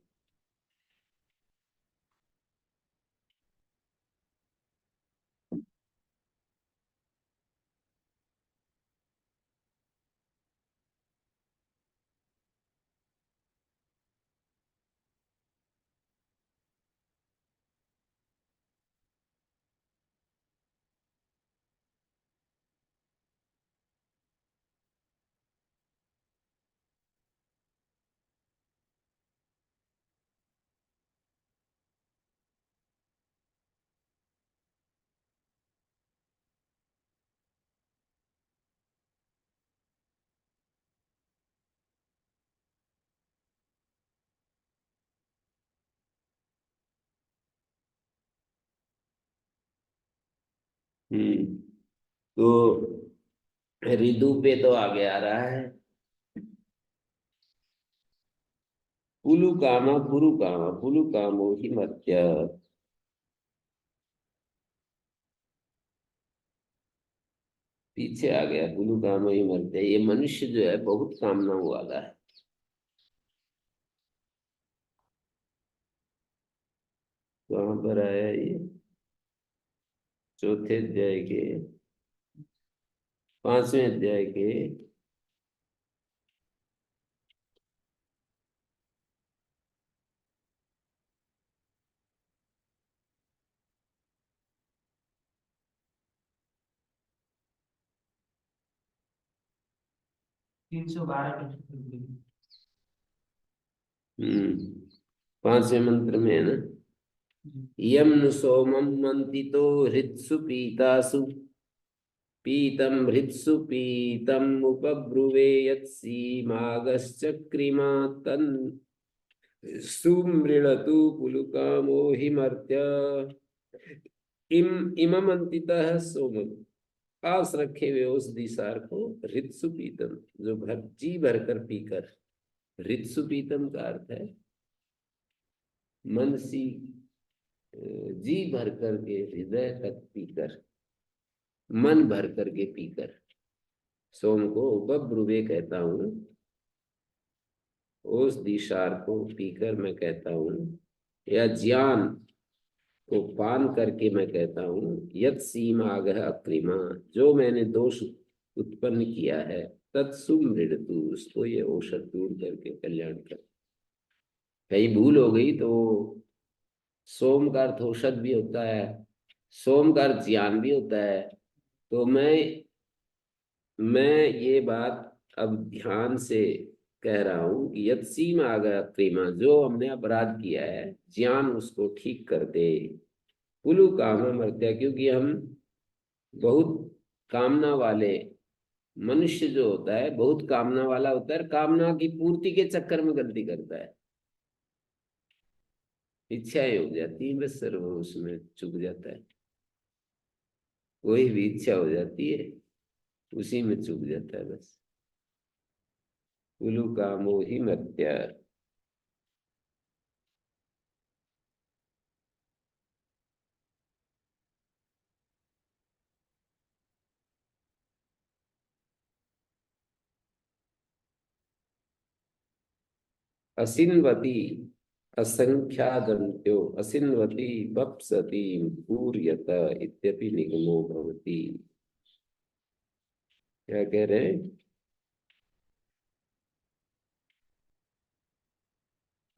तो ऋदु पे तो आगे आ रहा है पुलु कामा पुरु कामा, पुलु कामो ही मत्य। पीछे आ गया पुलु कामो ही मत्य। ये मनुष्य जो है बहुत कामनाओं वाला है। कहाँ पर आया ये? चौथे अध्याय के 5वें अध्याय के 312। 5वें मंत्र में है ना। यम नु सोमम मंतितो हृत्सु पीतासु, पीतम हृत्सु पीतम उपब्रुवे यत्सीमागश्चक्रिमा तन् सुमृणतु पुलुकामो हिमर्त्य। इमम अंतितः सोमम, पास रखे हुए उस दिशार को, हृत्सु पीतम, जो भर जी भरकर पीकर। हृत्सु पीतम का अर्थ है मन सी, जी भर करके, हृदय तक पीकर, मन भर करके पीकर। सोम को उपब्रुवे कहता हूं, उस दिशार को पीकर मैं कहता हूं, या ज्ञान को पान करके मैं कहता हूं, यत सीमा आगह अक्रिमा, जो मैंने दोष उत्पन्न किया है, तत्सुमृडतु, उसको ये औषध दूर करके कल्याण कर। कहीं भूल हो गई तो सोम का अर्थ औषध भी होता है, सोम का अर्थ ज्ञान भी होता है। तो मैं ये बात अब ध्यान से कह रहा हूं कि यत सीमा आगह अक्रिमा, जो हमने अपराध किया है, ज्ञान उसको ठीक कर दे। कुलु काम मर्त्या, क्योंकि हम बहुत कामना वाले, मनुष्य जो होता है बहुत कामना वाला होता है, कामना की पूर्ति के चक्कर में गलती करता है। इच्छाएं हो जाती है बस, सर वो उसमें चुक जाता है। कोई भी इच्छा हो जाती है उसी में चुक जाता है बस। कुलु कामो ही मर्त्या। असिन्वती असंख्यादन्त्यो असिन्वती बप्सति पूर्यत इत्यपि निगमो भवति। क्या कह रहे हैं?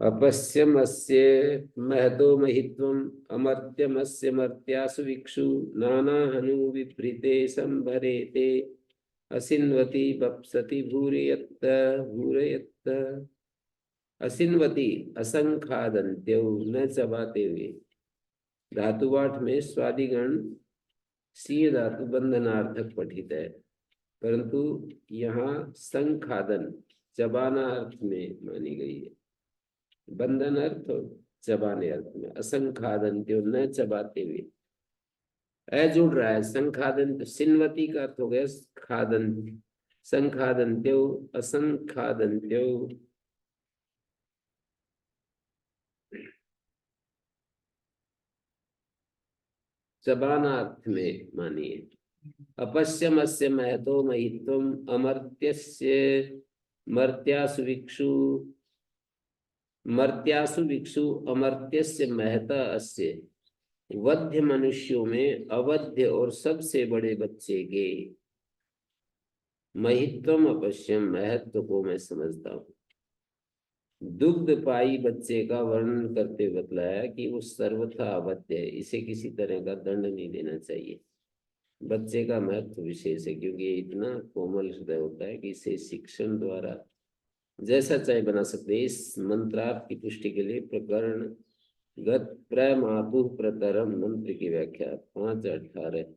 अपश्यमस्य महतो महित्वम् अमर्त्यमस्य मर्त्यासु विक्षु नानाहनु विभृते संभरेते असिन्वती बप्सति भूरयत्त भूरयत्त। असिन्वती असंखादन्त्यो न चबाते हुए। धातुपाठ में स्वादिगण सी धातु बंधनार्थक पठित है, परंतु यहाँ संखादन चबाना अर्थ में मानी गई है। बंधन अर्थ और चबाने अर्थ में। असंखादन्त्यो न चबाते हुए, अ जुड़ रहा है। संखादन सिन्वती का अर्थ हो गया खादन। संखादन्त्यो असंखादन्त्यो चबाना अर्थ में मानिए। अपश्यमस्य महतो महित्वम अमर्त्यस्य मर्त्यासु विक्षु मर्त्यासु विक्षु अमर्त्यस्य महता अस्य। वध्य मनुष्यों में अवध्य और सबसे बड़े बच्चे के महित्वम अपश्यम महत्व को मैं समझता हूँ। दुग्ध पाई बच्चे का वर्णन करते बतलाया कि वो सर्वथा अवध्य है, इसे किसी तरह का दंड नहीं देना चाहिए। बच्चे का महत्व विशेष है क्योंकि ये इतना कोमल हृदय होता है कि इसे शिक्षण द्वारा जैसा चाहे बना सकते हैं। इस मंत्रार्थ की पुष्टि के लिए प्रकरण गत प्रमातु प्रतरम मंत्र की व्याख्या 5:18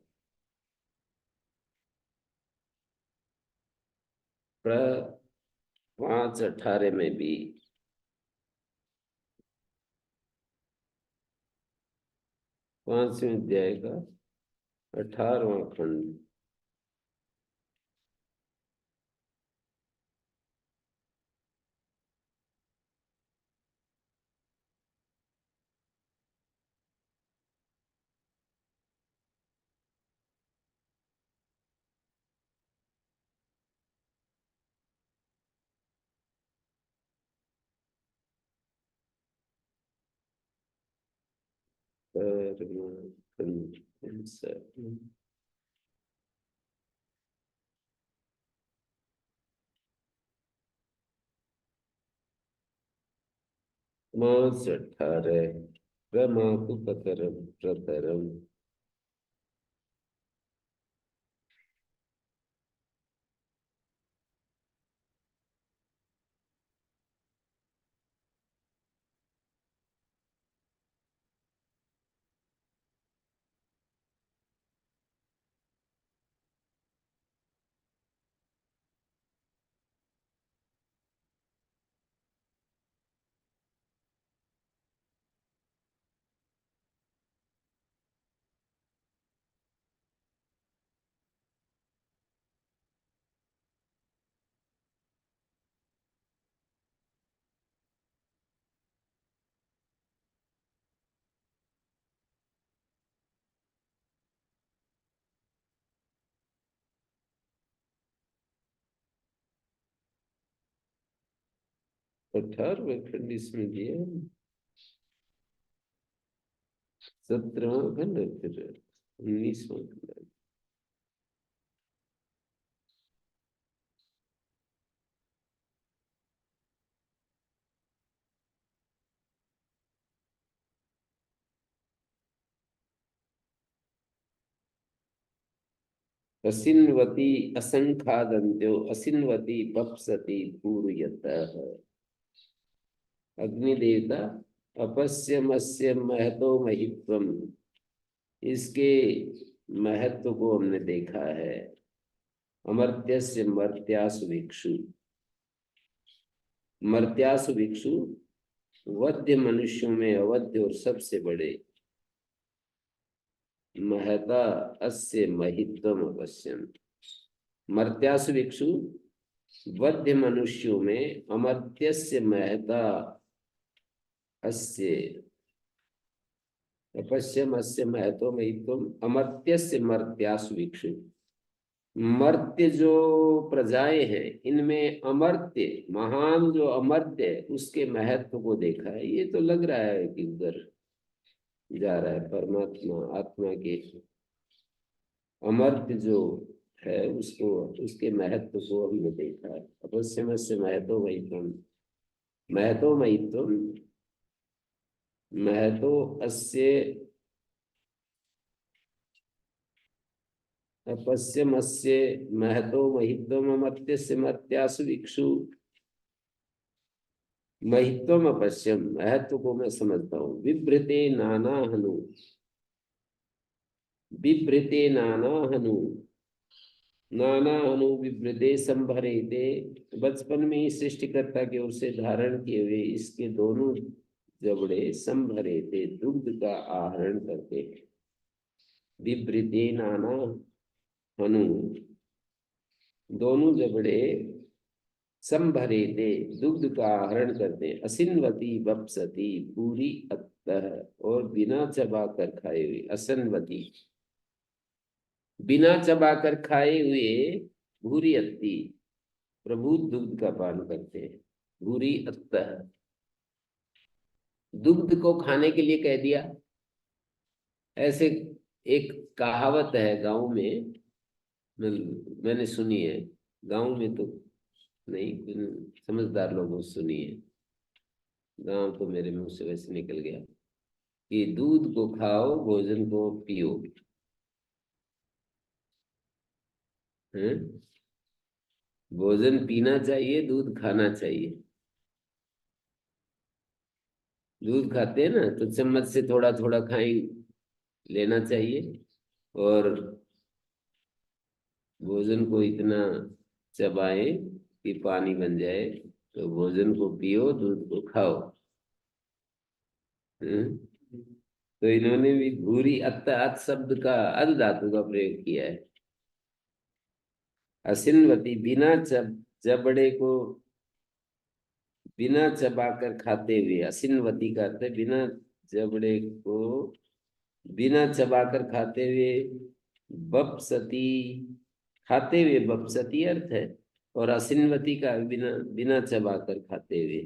5:18 में भी 5वें अध्याय का 18वां खंड। मार्च 18 प्रमातु प्रतरम। और 18वां खंड इसमें दिया है। 17वां खंड फिर 19वां खंड। असिन्वती असंखादन्त्यो असिन्वती बप्सति पूर्यतः। अग्निदेवता अपश्यमस्य महतो महित्वम, इसके महत्व को हमने देखा है। अमर्त्यस्य मर्त्यासु विक्षु, मर्त्यासु विक्षु वध्य मनुष्यों में अवध्य और सबसे बड़े। महता अस्य महित्वम अवश्यम। मर्त्यासु विक्षु वध्य मनुष्यों में अमर्त्यस्य महता अस्य अपश्यम अस्य महतो महित्वम अमर्त्यस्य मर्त्यासु विक्षु। मर्त्य जो प्रजाएं हैं इनमें अमर्त्य, महान जो अमर्त्य है उसके महत्व को देखा है। ये तो लग रहा है कि उधर जा रहा है, परमात्मा आत्मा के अमर्त्य जो है उसको, उसके महत्व को हमने देखा है। अवश्यमस्य महतो महितम, महतो महितम, महतो अस्य अपश्यमस्य महतो महित्वम अमर्त्यस्य मर्त्यासु विक्षु। महित्वम अपश्यम, महत्व को मैं समझता हूँ। विभ्रते नाना हनु, बिभ्रते नाना हनु, नाना हनु विभ्रते संभरेते। बचपन में ही सृष्टिकर्ता की ओर से धारण किए हुए इसके दोनों जबड़े संभरे थे, दुग्ध का आहरण करते। विभ्रते नाना हनु, दोनों जबड़े संभरे थे, दुग्ध का आहरण करते। असिनवती बपसती, पूरी अतः, और बिना चबा कर खाए हुए। असनवती, बिना चबा कर खाए हुए। भूरी अत्ती, प्रभु दुग्ध का पान करते हैं। भूरी अतः, दुग्ध को खाने के लिए कह दिया। ऐसे एक कहावत है गांव में, मैंने सुनी है। गांव में तो नहीं, समझदार लोगों से सुनी है। गांव तो मेरे मुंह से वैसे निकल गया कि दूध को खाओ, भोजन को पियो। हैं? भोजन पीना चाहिए, दूध खाना चाहिए। दूध खाते हैं ना तो चम्मच से थोड़ा थोड़ा खाएं, लेना चाहिए। और भोजन को इतना चबाएं कि पानी बन जाए। तो भोजन को पियो, दूध को खाओ। हैं? तो इन्होंने भी भूरी अत्त, अत शब्द का अद धातु का प्रयोग किया है। असिनवती, बिना जबड़े को बिना चबाकर खाते हुए। असिनवती का अर्थ है बिना जबड़े को बिना चबाकर खाते हुए। बपसती, खाते हुए, बपसती अर्थ है। और असिनवती का बिना बिना चबाकर खाते हुए।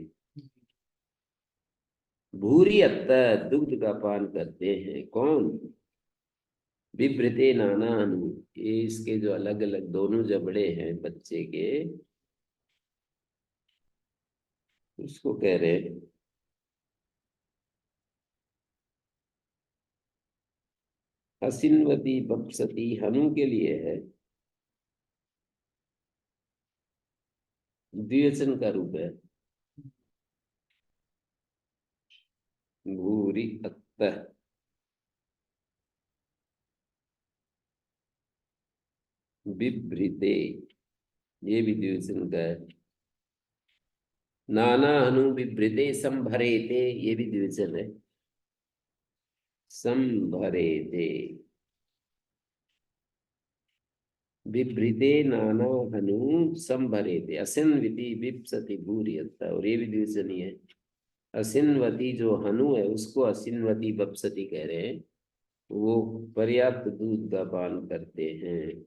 भूरी अत्त, दुग्ध का पान करते हैं। कौन? विभ्रते नाना हनु, ये इसके जो अलग अलग दोनों जबड़े हैं बच्चे के, उसको कह रहे हैं। हसिनवती बपसती हनु के लिए है, द्विवचन का रूप है। भूरी अत्तः, बिभ्रिते, ये भी द्विवचन का है। नाना हनु बिभ्रिते संभरेते, ये भी द्विवचन है। संभरेते, बिभ्रिते नाना हनु संभरेते। असन्विति बिपसति भूरि अत्तः, और ये भी द्विवचन ही है। असिनवती जो हनु है उसको असिनवती बपसती कह रहे हैं। वो पर्याप्त दूध का पान करते हैं।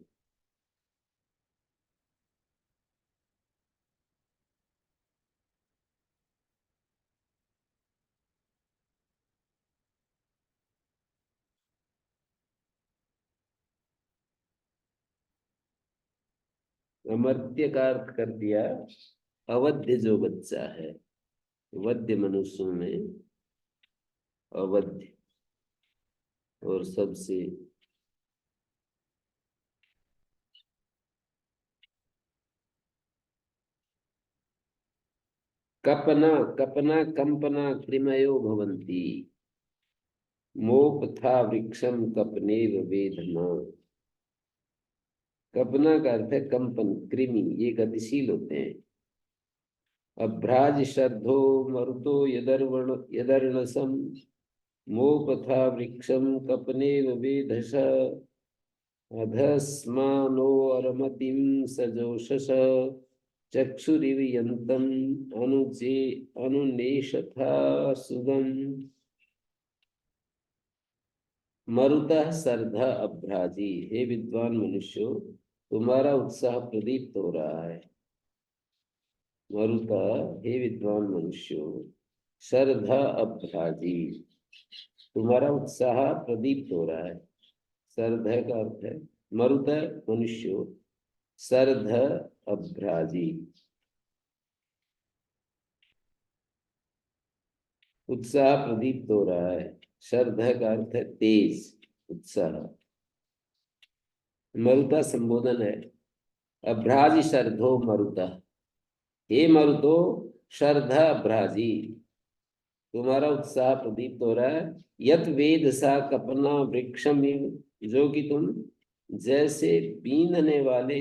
अमर्त्य का अर्थ कर दिया अवध्य जो बच्चा है। वध्य मनुष्यों में अवध्य, और सबसे कपना, कपना कंपना कृमयो भवन्ति। मोपथा वृक्षम कपनेव वेदना। कपना का अर्थ है कंपन, कृमि, ये गतिशील होते हैं। अभ्राज श्रद्धो मरुतो यदर्णसम, मोपथा वृक्षम कपनेव वेधस। अधस्मानो अरमतिं सजोषस, चक्षुरिव यन्तम् अनुजे अनुनेशथा सुदम्। मरुतः सर्ध अभ्राजी, हे विद्वान मनुष्यों, तुम्हारा उत्साह प्रदीप्त हो रहा है। मरुता, हे विद्वान मनुष्यों, श्रद्धा अभ्राजी, तुम्हारा उत्साह प्रदीप्त हो रहा है। श्रद्धा का अर्थ है मरुता मनुष्यों, श्रद्धा अभ्राजी, उत्साह प्रदीप्त हो रहा है। श्रद्धा का अर्थ है तेज, उत्साह। मरुता संबोधन है। अभ्राजी श्रद्धो मरुता, हे मरुतो श्रद्धा अभ्राजी, तुम्हारा उत्साह प्रदीप्त हो रहा है। यत वेद सा कपना वृक्षम इव, जो कि तुम जैसे बीनने वाले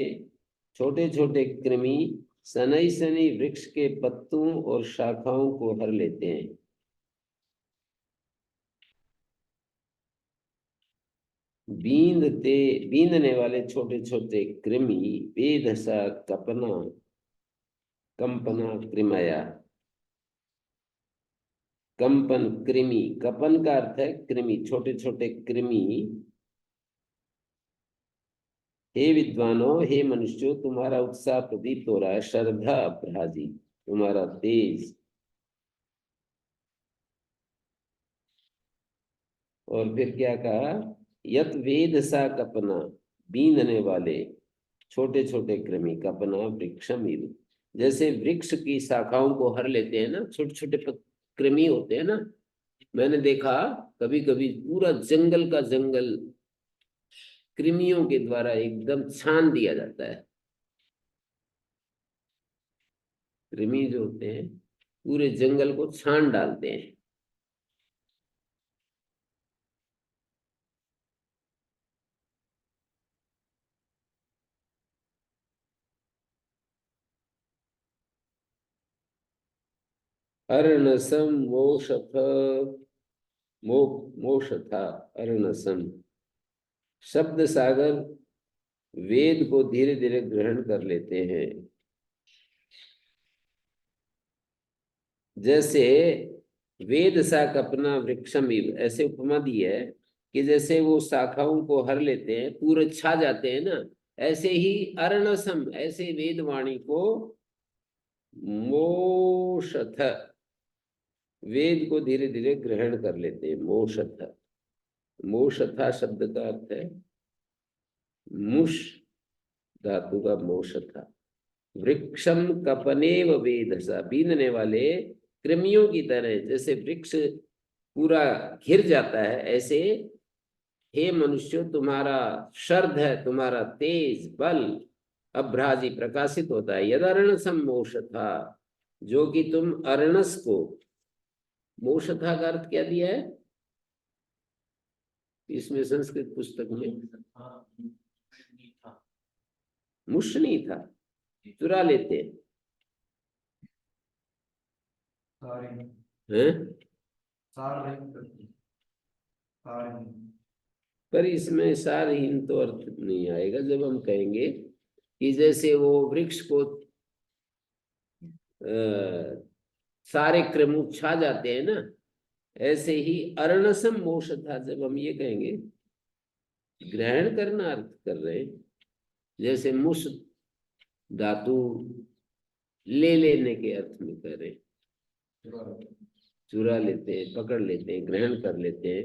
छोटे छोटे कृमि सनई सनी वृक्ष के पत्तों और शाखाओं को हर लेते हैं। बीनने वाले छोटे छोटे कृमि, वेद सा कपना, कंपना कृमया, कंपन कृमि, कपन का अर्थ है कृमि, छोटे छोटे कृमि। हे विद्वानों, हे मनुष्यों, तुम्हारा उत्साह प्रदीप्त हो रहा है। श्रद्धा अभ्राजी, तुम्हारा तेज। और फिर क्या कहा? यत वेद सा कपना, बीनने वाले छोटे छोटे कृमि, कपना वृक्षम इव, जैसे वृक्ष की शाखाओं को हर लेते हैं ना, छोटे छोटे कृमि होते हैं ना। मैंने देखा कभी कभी पूरा जंगल का जंगल कृमियों के द्वारा एकदम छान दिया जाता है। कृमि जो होते हैं पूरे जंगल को छान डालते हैं। अर्णसम मोषथ, मो मोषथा, अर्णसम, शब्द सागर वेद को धीरे धीरे ग्रहण कर लेते हैं। जैसे वेद शाख अपना वृक्षम इव, ऐसे उपमा दी है कि जैसे वो शाखाओं को हर लेते हैं, पूरे छा जाते हैं ना, ऐसे ही अर्णसम, ऐसे वेद वाणी को मोषथ, वेद को धीरे धीरे ग्रहण कर लेते हैं। मोषथ, मोषथा शब्द का अर्थ है मुष धातु का मोषथा। वृक्षम कपनेव वेधसा, बीनने वाले कृमियों की तरह, जैसे वृक्ष पूरा घिर जाता है, ऐसे हे मनुष्य तुम्हारा शर्ध है, तुम्हारा तेज बल अभ्राजी प्रकाशित होता है। यदर्णसम मोषथा, जो कि तुम अर्णस को, मोषथा का अर्थ क्या दिया है इसमें संस्कृत पुस्तक में? मुष नहीं था, चुरा लेते हैं। पर इसमें सारहीन तो अर्थ नहीं आएगा जब हम कहेंगे कि जैसे वो वृक्ष को सारे क्रम छा जाते हैं ना, ऐसे ही अर्णसम मोक्ष था। जब हम ये कहेंगे ग्रहण करना अर्थ कर रहे हैं, जैसे मुस धातु ले लेने के अर्थ में कर रहे, चुरा लेते हैं, पकड़ लेते हैं, ग्रहण कर लेते हैं।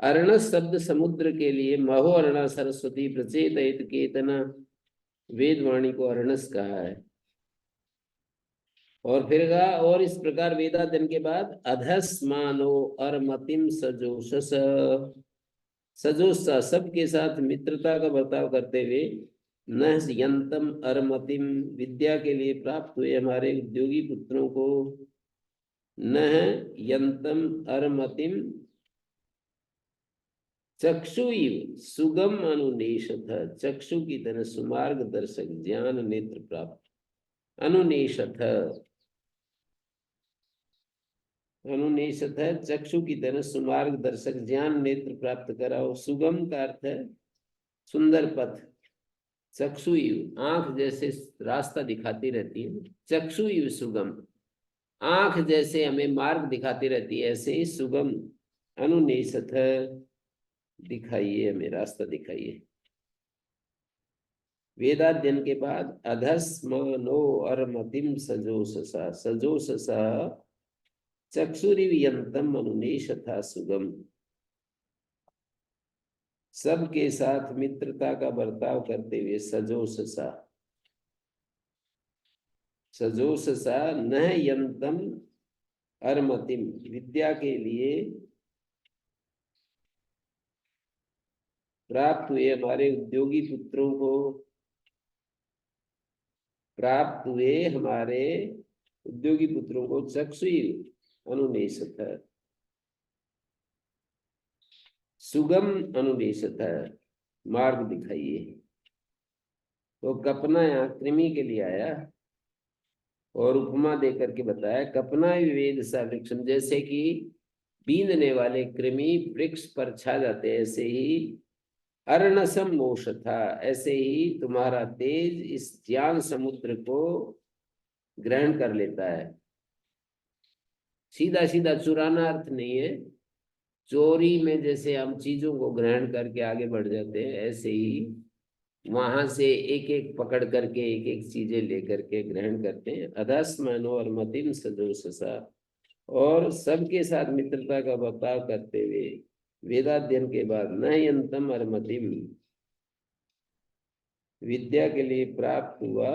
अर्णस शब्द समुद्र के लिए महो अर्णा सरस्वती प्रचेत केतना, वेदवाणी को अर्णस कहा है। और फिर कहा और इस प्रकार वेदाध्ययन के बाद अधस्मानो अर्मतिम सजोषस, सजोषा सबके साथ मित्रता का बर्ताव करते हुए न यंतम अर्मतिम, विद्या के लिए प्राप्त हुए हमारे उद्योगी पुत्रों को, न यंतम अर्मतिम चक्षु सुगम अनुनेशथ, चक्षु की तरह सुमार्ग दर्शक ज्ञान नेत्र प्राप्त, अनुनेशथ, अनुनेशथ है चक्षु की तरह सुमार्ग दर्शक ज्ञान नेत्र प्राप्त कराओ। सुगम का अर्थ है सुंदर पथ, चक्षु आंख जैसे रास्ता दिखाती रहती है, चक्षु सुगम, आंख जैसे हमें मार्ग दिखाती रहती है, ऐसे ही सुगम अनुनेशथ, दिखाइए हमें रास्ता दिखाइए। वेदाध्ययन के बाद अधस्मनो अर्मतिम सजोषसा सजोषसा चक्षुरियंतम अनुनेश था सुगम। सबके साथ मित्रता का बर्ताव करते हुए सजोषसा सजोषसा न यंतम अर्मतिम विद्या के लिए प्राप्त हुए हमारे उद्योगी पुत्रों को प्राप्त हुए हमारे उद्योगी पुत्रों को चक्षुई अनुनेशत है सुगम अनुदेशत है मार्ग दिखाइए। तो कपना यहाँ कृमि के लिए आया और उपमा देकर के बताया कपना विवेद सा वृक्षम, जैसे कि बीनने वाले कृमि वृक्ष पर छा जाते हैं ऐसे ही अर्णसम मोक्ष था, ऐसे ही तुम्हारा तेज इस ज्ञान समुद्र को ग्रहण कर लेता है। सीधा सीधा चुराना अर्थ नहीं है, चोरी में जैसे हम चीजों को ग्रहण करके आगे बढ़ जाते हैं ऐसे ही वहां से एक एक पकड़ करके एक एक चीजें लेकर के ग्रहण करते हैं। अधस्मनो और मतिम सजोषसा और सबके साथ मित्रता का बर्ताव करते हुए वेदाध्ययन के बाद नयंतम और मतिम विद्या के लिए प्राप्त हुआ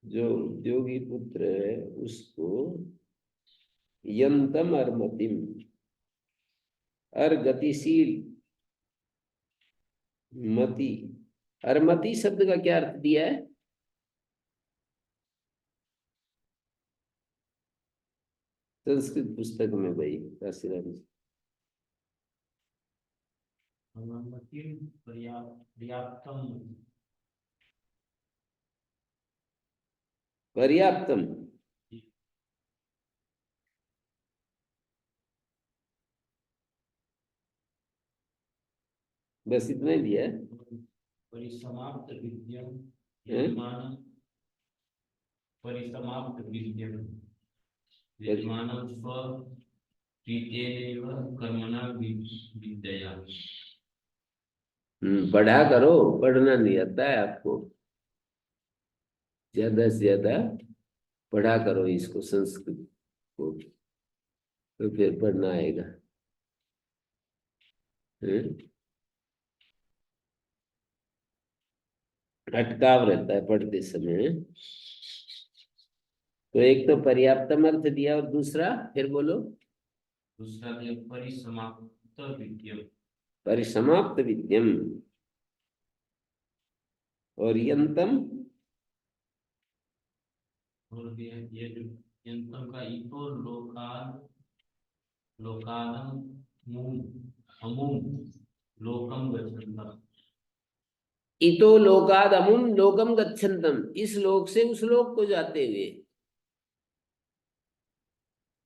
जो उद्योगी पुत्र है उसको यंतम और मतिम और गतिशील मति। अर्मति शब्द का क्या अर्थ दिया है? संस्कृत पुस्तक में भाई काशीराम जी। पर्याप्तम बस इतना ही दिया है। परिसमाप्त विद्यम हैं? यजमान परिसमाप्त विद्यम यजमानं स्व प्रीत्येनैव कर्मणा विद्यया। पढ़ा करो, पढ़ना नहीं आता है आपको, ज्यादा से ज्यादा पढ़ा करो इसको संस्कृत को, तो फिर पढ़ना आएगा। हैं? अटकाव रहता है पढ़ते समय। तो एक तो पर्याप्तम अर्थ दिया और दूसरा फिर बोलो। दूसरा दिया परिसमाप्त विद्यम। परिसमाप्त विद्यम और यंतम और दिया ये जो यंतम का इतो लोकादम मूम अमूम लोकम गच्छन्ता। इतो लोकाद अमुम लोकम गच्छन्तम, इस लोक से उस लोक को जाते हुए।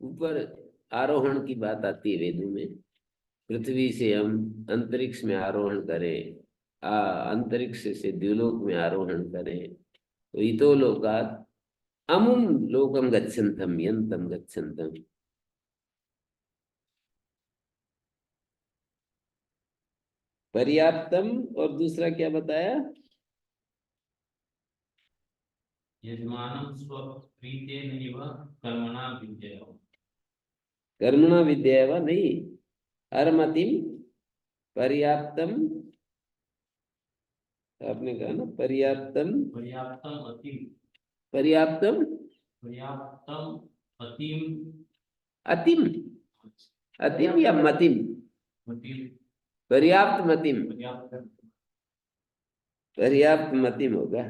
ऊपर आरोहण की बात आती है वेदों में, पृथ्वी से हम अंतरिक्ष में आरोहण करें, अंतरिक्ष से द्युलोक में आरोहण करें, तो इतो लोकाद अमुम लोकम गच्छन्तम यंतम गच्छन्तम। पर्याप्तम और दूसरा क्या बताया? यजमानं स्व प्रीत्येनैव कर्मणा विद्यया। कर्मणा विद्या वा नहीं, अर्मतिम पर्याप्तम, आपने कहा ना पर्याप्तम पर्याप्तम अति पर्याप्तम पर्याप्तम अतिम अतिम अतिम या मतिम? मतिम पर्याप्त मतिम, पर्याप्त पर्याप्त मतिम होगा।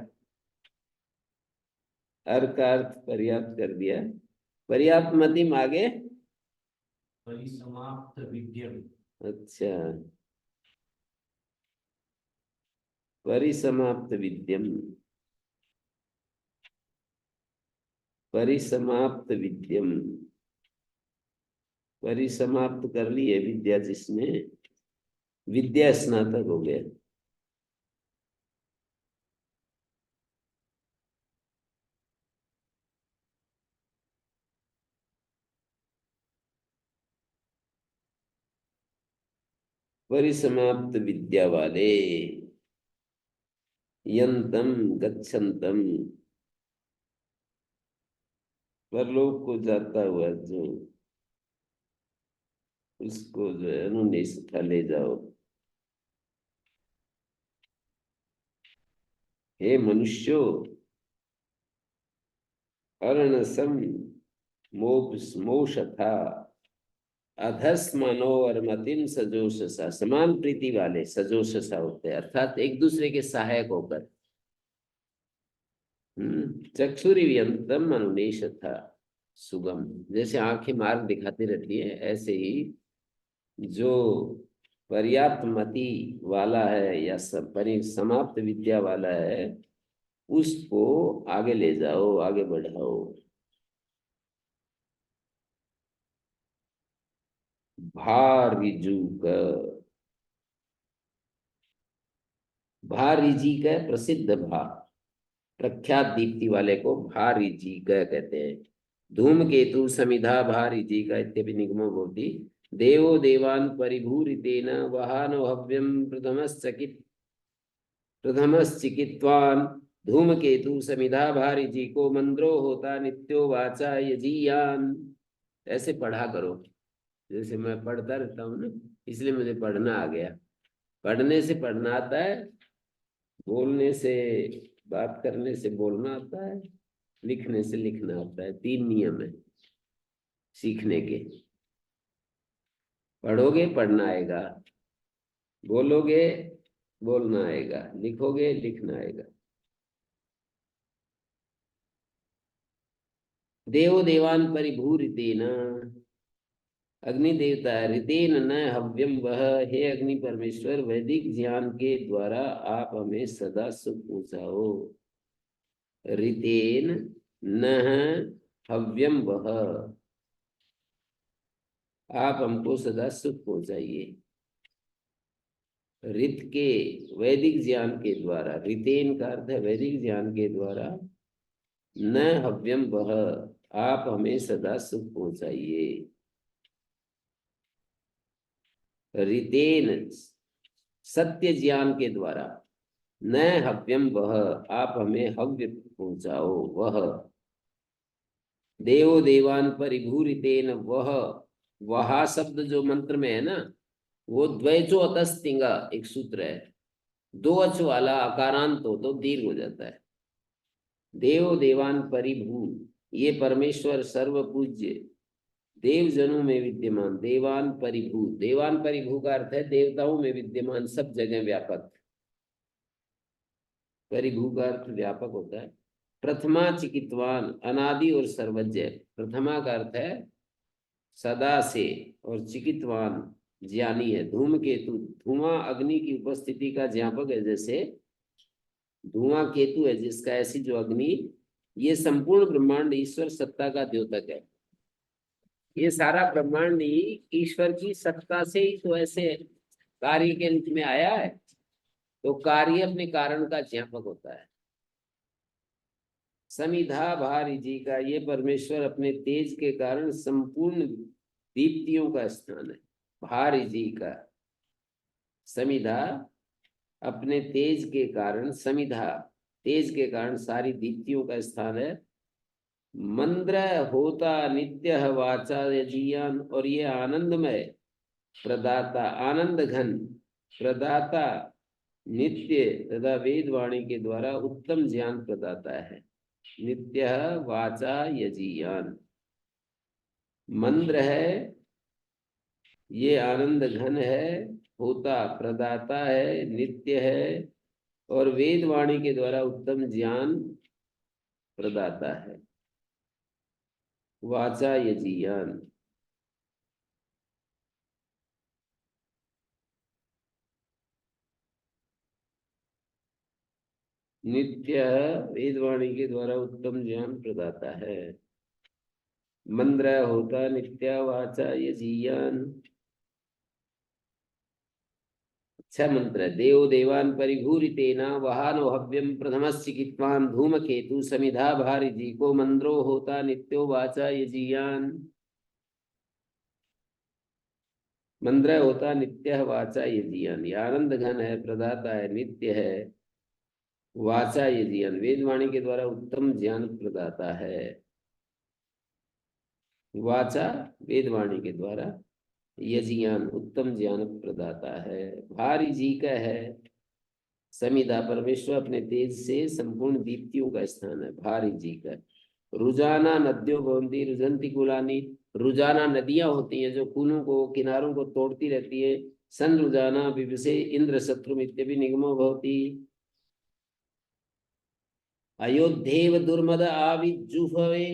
अर्थ का अर्थ पर्याप्त कर दिया, पर्याप्त मतिम आगे परिसमाप्त विद्यम। अच्छा, परिसमाप्त विद्यम, परिसमाप्त विद्यम, परिसमाप्त कर ली है विद्या जिसने, विद्या स्नातक हो गया। परिसमाप्त विद्या वाले, यंतम गच्छन्तम, परलोक को जाता हुआ जो, उसको जो है अनुनिष्ठा ले जाओ। हे मनुष्यो, अर्णसम मोक्षथा अधस्मनो और मतिम सजोषसा, समान प्रीति वाले सजोषसा होते हैं, अर्थात एक दूसरे के सहायक होकर। चक्षुरियंतम अनुनेश था सुगम, जैसे आंखें मार्ग दिखाती रहती है, ऐसे ही जो पर्याप्त मति वाला है या समाप्त विद्या वाला है, उसको आगे ले जाओ, आगे बढ़ाओ। भारिजूक, भारिजी का प्रसिद्ध भा, प्रख्यात दीप्ति वाले को भारिजी का कहते हैं। धूमकेतु समिधा भारिजी का इत्यपि निगमो भवति। देवो देवान् परिभूरितेन वहानो हव्यम प्रथमश्चिकित्वान् धूमकेतु समिधा भारिजी को मंद्रो होता नित्यो वाचा यजीयान। ऐसे पढ़ा करो, जैसे मैं पढ़ता रहता हूँ ना, इसलिए मुझे पढ़ना आ गया। पढ़ने से पढ़ना आता है, बोलने से, बात करने से बोलना आता है, लिखने से लिखना आता है। 3 नियम है सीखने के। पढ़ोगे पढ़ना आएगा, बोलोगे बोलना आएगा, लिखोगे लिखना आएगा। देवो देवान परिभूरितेन, अग्नि देवता ऋतेन न हव्यम वह, हे अग्नि परमेश्वर, वैदिक ज्ञान के द्वारा आप हमें सदा सुख पहुंचाओ। ऋतेन न हव्यम वह, आप हमको सदा सुख पहुंचाइए। ऋत के, वैदिक ज्ञान के द्वारा, ऋतेन का अर्थ है वैदिक ज्ञान के द्वारा, न हव्यम वह, आप हमें सदा सुख पहुंचाइए। ऋतेन सत्य ज्ञान के द्वारा, न हव्यम वह, आप हमें हव्य पहुंचाओ। वह देवो देवान परिभूरितेन वह, वहा शब्द जो मंत्र में है ना, वो द्वैचो अतस्तिंगा एक सूत्र है, 2 अच वाला अकारांत हो तो दीर्घ हो जाता है। देव देवान परिभू, ये परमेश्वर सर्व पूज्य, देव जनों में विद्यमान, देवान परिभू, देवान परिभू का अर्थ है देवताओं में विद्यमान, सब जगह व्यापक। परिभू का अर्थ व्यापक होता है। प्रथमा चिकित्वान, अनादि और सर्वज्ञ। प्रथमा का अर्थ है सदा से, और चिकित्वान ज्ञानी है। धूमकेतु, धुआं अग्नि की उपस्थिति का ज्ञापक है, जैसे धुआं केतु है जिसका, ऐसी जो अग्नि, ये संपूर्ण ब्रह्मांड ईश्वर सत्ता का द्योतक है। ये सारा ब्रह्मांड ही ईश्वर की सत्ता से ही तो ऐसे कार्य के रूप में आया है, तो कार्य अपने कारण का ज्ञापक होता है। समिधा भारी जी का, ये परमेश्वर अपने तेज के कारण संपूर्ण दीप्तियों का स्थान है। भारी जी का समिधा, अपने तेज के कारण, समिधा तेज के कारण सारी दीप्तियों का स्थान है। मंद्र होता नित्य वाचा यजीयान, और ये आनंदमय प्रदाता, आनंद घन प्रदाता, नित्य तथा वेदवाणी के द्वारा उत्तम ज्ञान प्रदाता है। नित्य वाचा यजीयान, मंद्र है, ये आनंद घन है, होता प्रदाता है, नित्य है, और वेदवाणी के द्वारा उत्तम ज्ञान प्रदाता है। वाचा यजीयान, नित्य वेदवाणी के द्वारा उत्तम ज्ञान प्रदाता है। मंद्र होता नित्य वाचा यजीयान। अच्छा मंत्र है। देव देवान परिभूरितेना वहानो हव्यम प्रथमश्चिकित्वान धूमकेतु समिधा भारिजी को मंद्रो होता नित्यो वाचा यजीयान। मंद्र होता नित्य वाचा यजियान, ये आनंद घन है, प्रदाता है, नित्य है। वाचा यजियान, वेदवाणी के द्वारा उत्तम ज्ञान प्रदाता है। वाचा वेदवाणी के द्वारा, यजियान उत्तम ज्ञान प्रदाता है। भारी जी का है समिधा, परमेश्वर अपने तेज से संपूर्ण दीप्तियों का स्थान है, भारी जी का। रुजाना नद्यों भवन्ति रुजंती कुलानी, रुजाना नदियां होती हैं जो कुलों को किनारों को तोड़ती रहती है। सन रुजाना विवसे इंद्र शत्रु इत्यपि निगमो भवति। अयोध्येव दुर्मद आविजुहवे,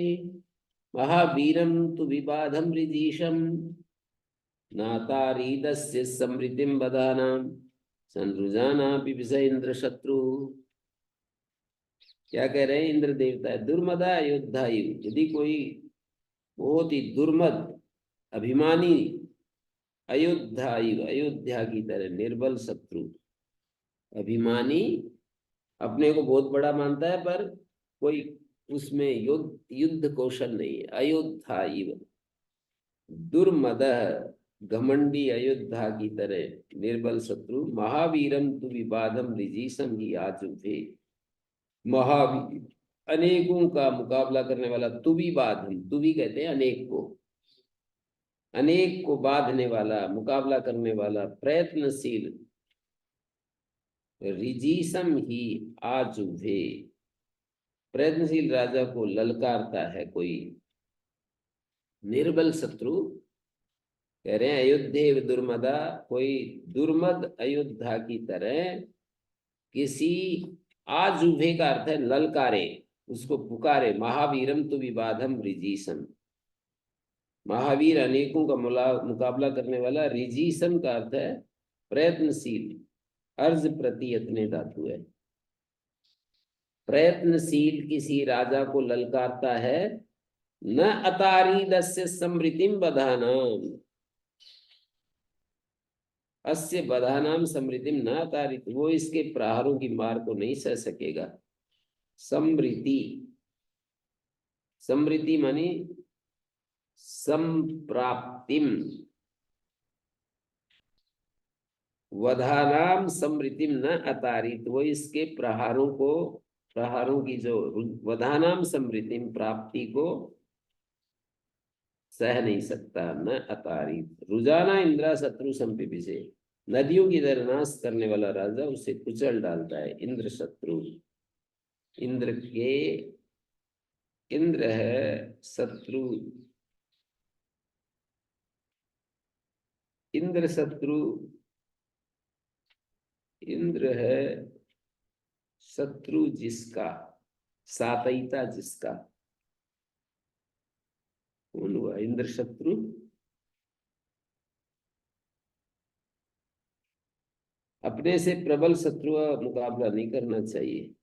महावीरं तु विबाधं ऋजीशम, नातारीदस्य समृतिं बदानां, संरुजाना विविश इंद्र शत्रु। क्या कह रहे हैं इंद्र देवता? दुर्मदा अयोध्या, यदि कोई बहुत ही दुर्मद अभिमानी, अयोध्या अयोध्या की तरह निर्बल शत्रु, अभिमानी अपने को बहुत बड़ा मानता है पर कोई उसमें युद्ध कौशल नहीं है। अयोध्या दुर्मद घमंडी अयोध्या की तरह निर्बल शत्रु, महावीरम तु विवादम ऋजीशम ही आजुभे, महावीर अनेकों का मुकाबला करने वाला, तुबी बाधम, तुबी कहते हैं अनेक को, अनेक को बांधने वाला, मुकाबला करने वाला, प्रयत्नशील, ऋजीशम ही आजुभे, प्रयत्नशील राजा को ललकारता है कोई। निर्बल शत्रु कह रहे हैं अयोध्या दुर्मदा, कोई दुर्मद अयोध्या की तरह किसी, आजुभे का अर्थ है ललकारे, उसको पुकारे। महावीरम तो विवादम ऋजीशम, महावीर अनेकों का मुकाबला करने वाला। ऋजीशम का अर्थ है प्रयत्नशील, अर्ज प्रति यत्ने धातु है। प्रयत्नशील किसी राजा को ललकारता है। न अतारीदस्य समृतिम बधानाम, अस्य बधानाम समृतिम न अतारित, वो इसके प्रहारों की मार को नहीं सह सकेगा। समृति, समृति मानी संप्राप्तिम, वधानाम समृतिम न अतारित, वो इसके प्रहारों को, प्रहारों की जो वधानाम समृतिम प्राप्ति को सह नहीं सकता। न अतारित, रुजाना इंद्रा शत्रु संपिपिसे, नदियों की तरह नाश करने वाला राजा उसे कुचल डालता है। इंद्र शत्रु, इंद्र के, इंद्र है शत्रु, इंद्र शत्रु, इंद्र है शत्रु जिसका, सातयिता जिसका, कौन हुआ इंद्र शत्रु? अपने से प्रबल शत्रु का मुकाबला नहीं करना चाहिए।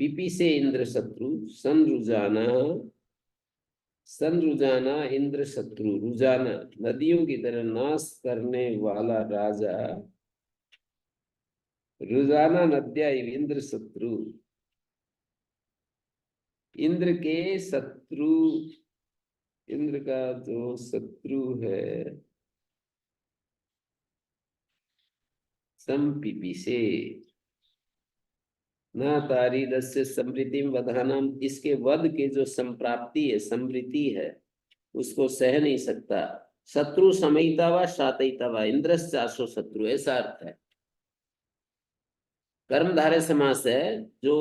पीपी से इंद्र शत्रु, सन रुजाना, सन रुजाना इंद्र शत्रु, रुजाना नदियों की तरह नाश करने वाला राजा, रुजाना नद्या इंद्र शत्रु, इंद्र के शत्रु, इंद्र का जो शत्रु है संपिपी से, न तारीदस्य समृतिम वधानम, इसके वध के जो संप्राप्ति है, समृद्धि है, उसको सह नहीं सकता। शत्रु समयिता व शातयिता व, इंद्रश्चासो शत्रु, ऐसा अर्थ है। कर्मधारय समास है, जो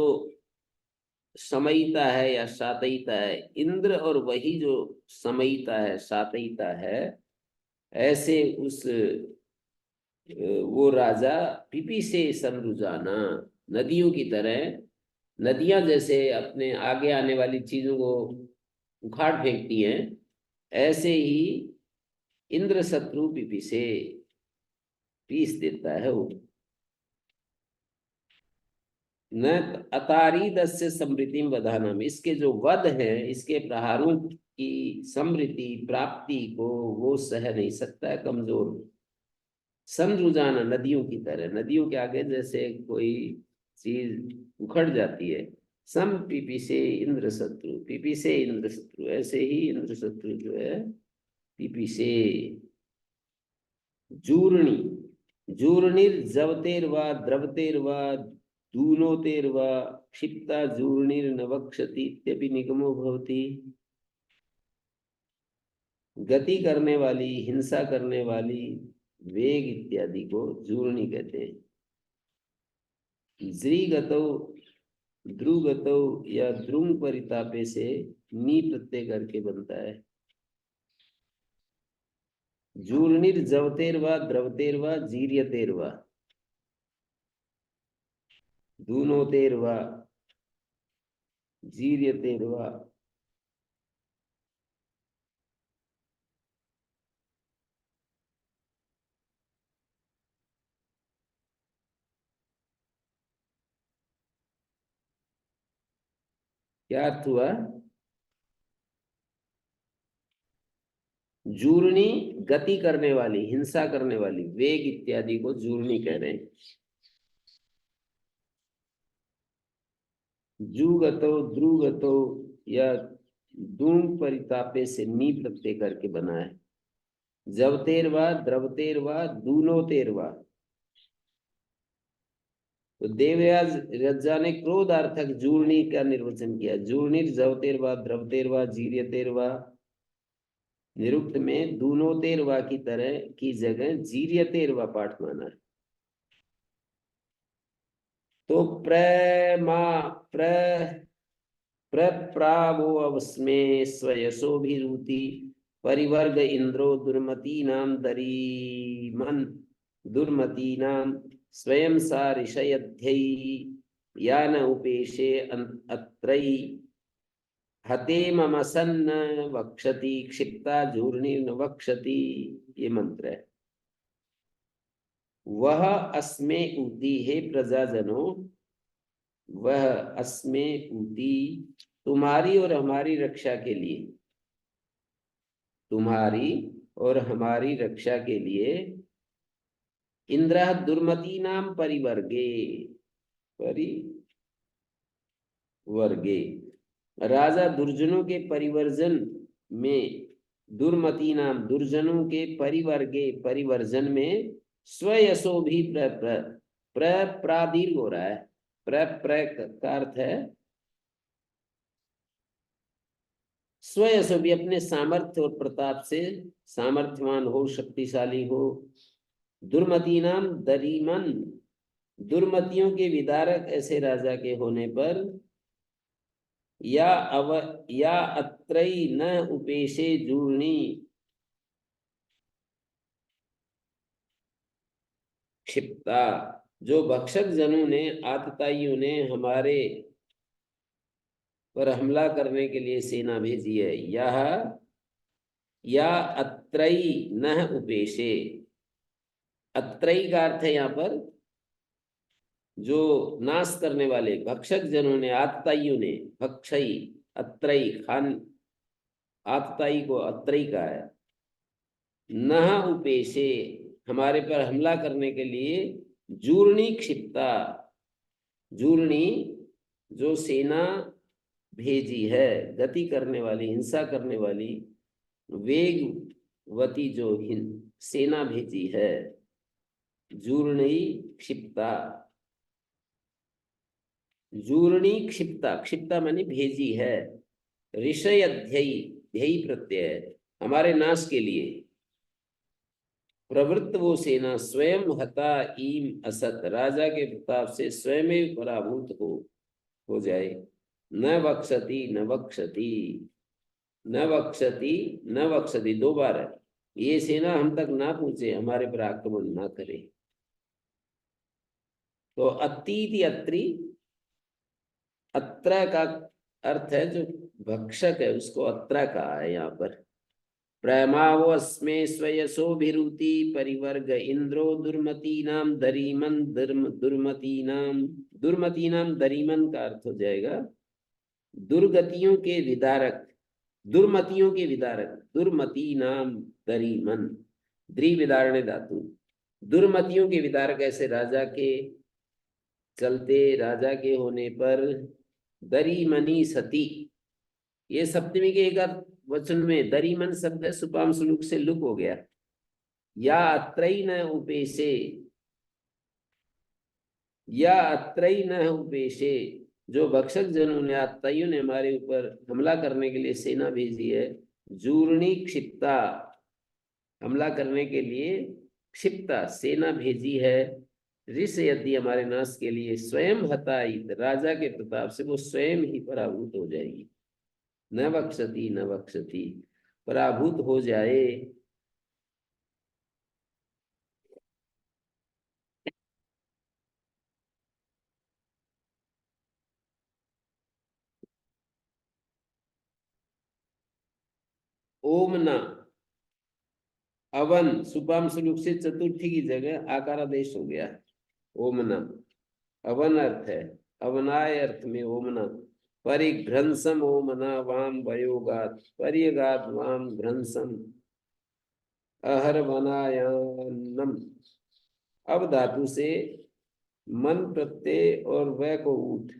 समयिता है या शातयिता है, इंद्र और वही जो समयिता है, शातयिता है, ऐसे उस वो राजा पिपी से संरुजाना, नदियों की तरह, नदियां जैसे अपने आगे आने वाली चीजों को उखाड़ फेंकती हैं, ऐसे ही इंद्र शत्रु पिपी से पीस देता है वो। न अतारीदस्य समृद्धि वधानम, इसके जो वध है, इसके प्रहारों की समृद्धि प्राप्ति को वो सह नहीं सकता है, कमजोर। संरुजाना नदियों की तरह, नदियों के आगे जैसे कोई चीज उखड़ जाती है। सम पीपी से इंद्र शत्रु, पीपी से इंद्र शत्रु, ऐसे ही इंद्र शत्रु जो है पिपीसे। जूर्णी, जूर्णिर्जवतेर्वा द्रवतेर्वा दूनोतेर्वा क्षिप्ता जूर्णिर्नवक्षति इत्यपि निगमो भवति। गति करने वाली, हिंसा करने वाली, वेग इत्यादि को जूर्णी कहते हैं। ज्रीगतौ, ध्रुगतौ या द्रुंग परितापे से नी प्रत्यय करके बनता है। जूर्णिर्जवतेर्वा द्रवतेर्वा जीर्यतेर्वा दूनोतेर्वा जीर्यतेर्वा। क्या अर्थ हुआ? जूर्णी गति करने वाली, हिंसा करने वाली, वेग इत्यादि को जूर्णी कह रहे हैं। जुगतो, ध्रुगतो या दूंग परितापे से नी प्रत्यय करके बना है। जवतेरवा, द्रवतेरवा, दूनोतेरवा। तो देवराज रज्जा ने क्रोधार्थक जूर्णी का निर्वचन किया। जूर्णिर जवतेरवा द्रवतेरवा जीर्यतेरवा। निरुक्त में दूनोतेरवा की तरह की जगह जीर्यतेरवा पाठ माना है। तो प्रमा प्रप्रावो अवस्मे स्वयशोभिरूति परिवर्ग इंद्रो दुर्मतीनां दरीमन दुर्मतीनां स्वयं सा ऋषयध्ययी यान उपेशे अत्रयी हतेमसन्न वक्षति क्षिप्ता जूर्णिर्न वक्षति। ये मंत्र है। वह अस्मे ऊती, हे प्रजाजनों, वह अस्मे ऊती, तुम्हारी और हमारी रक्षा के लिए, तुम्हारी और हमारी रक्षा के लिए, इंद्र दुर्मती नाम परिवर्गे, परिवर्गे, राजा दुर्जनों के परिवर्जन में, दुर्मती नाम दुर्जनों के परिवर्गे परिवर्जन में, स्वयशो भी प्रादीर्घ हो रहा है। का अर्थ है स्वयशो भी, अपने सामर्थ्य और प्रताप से सामर्थ्यवान हो, शक्तिशाली हो। दुर्मती नाम दरीमन, दुर्मतियों के विदारक ऐसे राजा के होने पर, या अत्रई न उपेशे जूर्णी क्षिप्ता, जो भक्षक जनों ने, आतताइयों ने हमारे पर हमला करने के लिए सेना भेजी है। या अत्रई न उपेशे, अत्रई का अर्थ है यहाँ पर जो नाश करने वाले, भक्षक जनों ने, आतताइयों ने, भक्षई अत्रई खान, आतताई को अत्रई का है। न उपेशे, हमारे पर हमला करने के लिए, जूर्णी क्षिप्ता, जूर्णी जो सेना भेजी है, गति करने वाली, हिंसा करने वाली, वेगवती जो सेना भेजी है, जूर्णी क्षिप्ता, जूर्णी क्षिप्ता, क्षिप्ता माने भेजी है। ऋषय अध्ययी, ध्ययी प्रत्यय है, हमारे नाश के लिए। प्रवृत्त वो सेना स्वयं हता ईम असत, राजा के प्रताप से स्वयं ही पराभूत हो जाए। न वक्षति न वक्षति, न वक्षति न वक्षति, दो बार है। ये सेना हम तक ना पहुंचे, हमारे पर आक्रमण ना करे। तो अतीति अत्रि, अत्र का अर्थ है जो भक्षक है, उसको अत्र कहा है यहाँ पर। प्रेमावस्मे स्वयशोभिरूति परिवर्ग इंद्रो दुर्मतीनाम दरीमन दुर्मतीनाम, दुर्मतीनाम दरीमन का अर्थ हो जाएगा दुर्गतियों के विदारक, दुर्मतियों के विदारक, दुर्मतीनाम दरीमन, द्विविदारणे धातु, दुर्मतियों के विदारक ऐसे राजा के चलते, राजा के होने पर, दरीमनी सती, ये सप्तमी के एक वचन में दरीमन शब्द है, सुपाम सुलूक से लुक हो गया। या अत्रई न उपेशे, या अत्रई न उपेशे, जो भक्षक जनों ने, आत्ताइयों ने हमारे ऊपर हमला करने के लिए सेना भेजी है। जूर्णी क्षिप्ता, हमला करने के लिए क्षिप्ता सेना भेजी है। ऋष यदि हमारे नाश के लिए स्वयं हताइत, राजा के प्रताप से वो स्वयं ही पराभूत हो जाएगी। न बख्शती न बख्शती, पराभूत हो जाए। ओमना अवन, सुपाम सुलूक से चतुर्थी की जगह आकारादेश हो गया। ओमना अवन अर्थ है, अवनाय अर्थ में ओमना। परिघ्रंसम ओमना वाम वयोगात, परियगात वाम घ्रंसम अहर वनायानम। अब धातु से मन प्रत्यय और वह को ऊठ,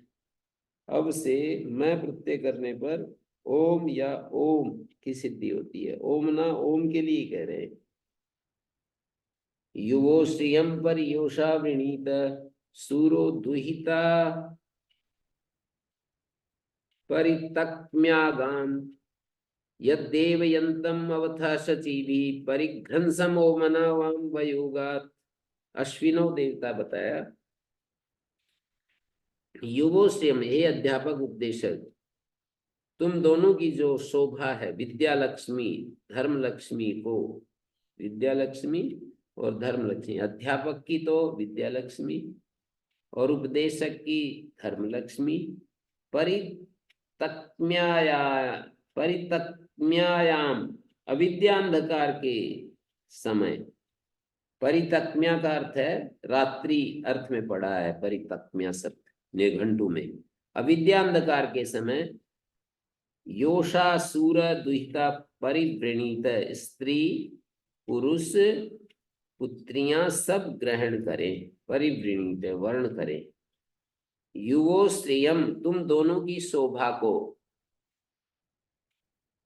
अब से मैं प्रत्यय करने पर ओम या ओम की सिद्धि होती है। ओम ना ओम के लिए कह रहे हैं। युवो श्रियम पर योषा वृणीत, सूरो दुहिता परितक्म्यागाम, यद्देवयन्तम अवथा शचीभि परिघ्रंसम ओमना वाम वयोगात। अश्विनो देवता बताया। युवो श्रियम, हे अध्यापक उपदेशक, तुम दोनों की जो शोभा है, विद्या लक्ष्मी धर्म लक्ष्मी को, विद्या लक्ष्मी और धर्म लक्ष्मी, अध्यापक की तो विद्या लक्ष्मी और उपदेशक की धर्म लक्ष्मी। परितक्म्याया, परितक्म्यायाम, अविद्यांधकार के समय। परितक्म्या का अर्थ है रात्रि, अर्थ में पड़ा है परितक्म्या शब्द निघंटु में। अविद्यांधकार के समय योषा सूर दुहिता परिवृणीत, स्त्री पुरुष पुत्रियां सब ग्रहण करें, परिवृणीत वर्ण करें। युवो श्रेयम, तुम दोनों की शोभा को।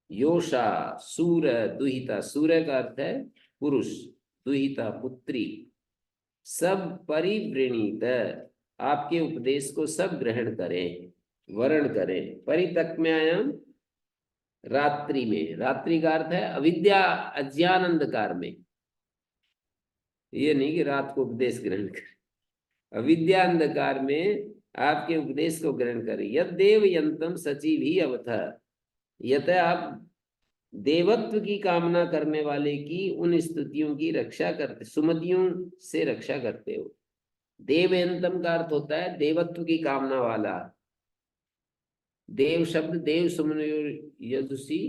योषा सूर दुहिता, सूर्य का अर्थ है पुरुष, दुहिता पुत्री, सब परिवृणीत, आपके उपदेश को सब ग्रहण करें, वर्ण करें। परितक्म्यायाम, रात्रि में, रात्रि का अर्थ है अविद्या अज्ञान अंधकार में। ये नहीं कि रात को उपदेश ग्रहण करें, अविद्या अंधकार में आपके उपदेश को ग्रहण करें। यद देव यंतम सचिव ही अवथा, यत आप देवत्व की कामना करने वाले की उन स्तुतियों की रक्षा करते, सुमतियों से रक्षा करते हो। देवयंतम का अर्थ होता है देवत्व की कामना वाला। देव शब्द देव सुमन यजुषी,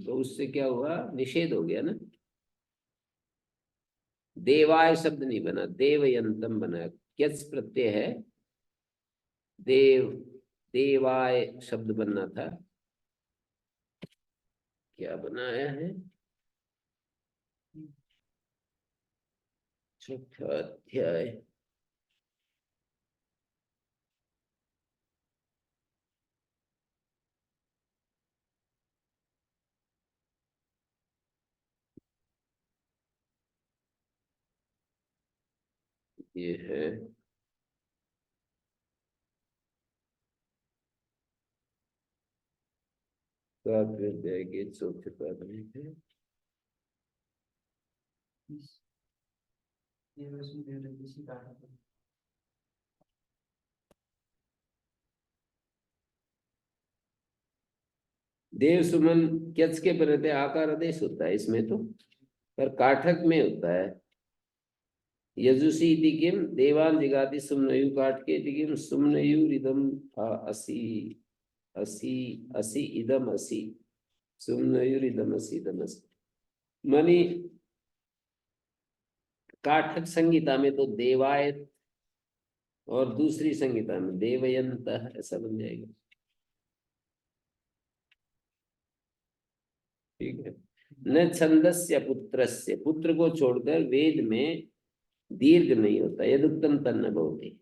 तो उससे क्या हुआ, निषेध हो गया ना। देवाय शब्द नहीं बना, देवयंतम बना। क्यच प्रत्यय है, देव देवाय शब्द बनना था, क्या बनाया है। चौथा अध्याय, ये है अध्याय के चौथे पद में है। देव सुमन क्यच के प्रत्यय आकार आदेश होता है इसमें तो, पर काठक में होता है। यजुषी इति किम देवान जिगाति सुमनयु, काट के इति किम सुमनयुरिदम असि, असि असि इदम असि, सुमनयुरिदम असि इदम असि। मानी काठक संहिता में तो देवाय, और दूसरी संहिता में देवयंत, ऐसा बन जाएगा। ठीक है। न छंदस्य पुत्रस्य, पुत्र को छोड़कर वेद में दीर्घ नहीं होता। यदुक्तम तन्न भवति,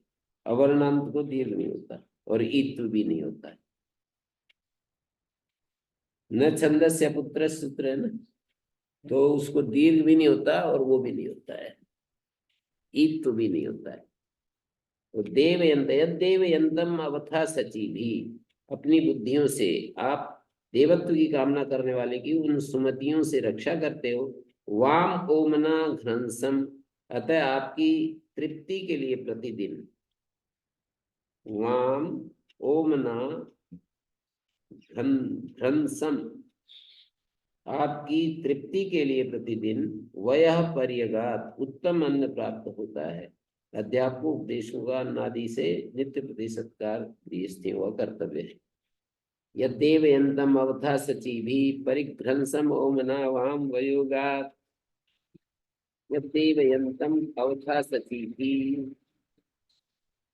अवर्णांत को दीर्घ नहीं होता, और ईत्व भी नहीं होता है। न छंदस्य पुत्र सूत्र है ना, तो उसको दीर्घ भी नहीं होता और वो भी नहीं होता है, ईत्व भी नहीं होता है। तो देवयंत देवयंतम अवथा सची भी, अपनी बुद्धियों से आप देवत्व की कामना करने वाले की उन सुमतियों से रक्षा करते हो। वाम ओमना घ्रंसम, अतः आपकी तृप्ति के लिए प्रतिदिन, वाम ओमना घ्रंसम, आपकी तृप्ति के लिए प्रतिदिन वयः पर्यगात, उत्तम अन्न प्राप्त होता है। अध्यापकों उपदेशों का अन्नादि से नित्य प्रति सत्कार गृहस्थियों का कर्तव्य है। यद्देवयन्तम अवथा सचीभि परिघ्रंसम ओमना वाम वयोगात, यद्देवयन्तम अवथा सचीभि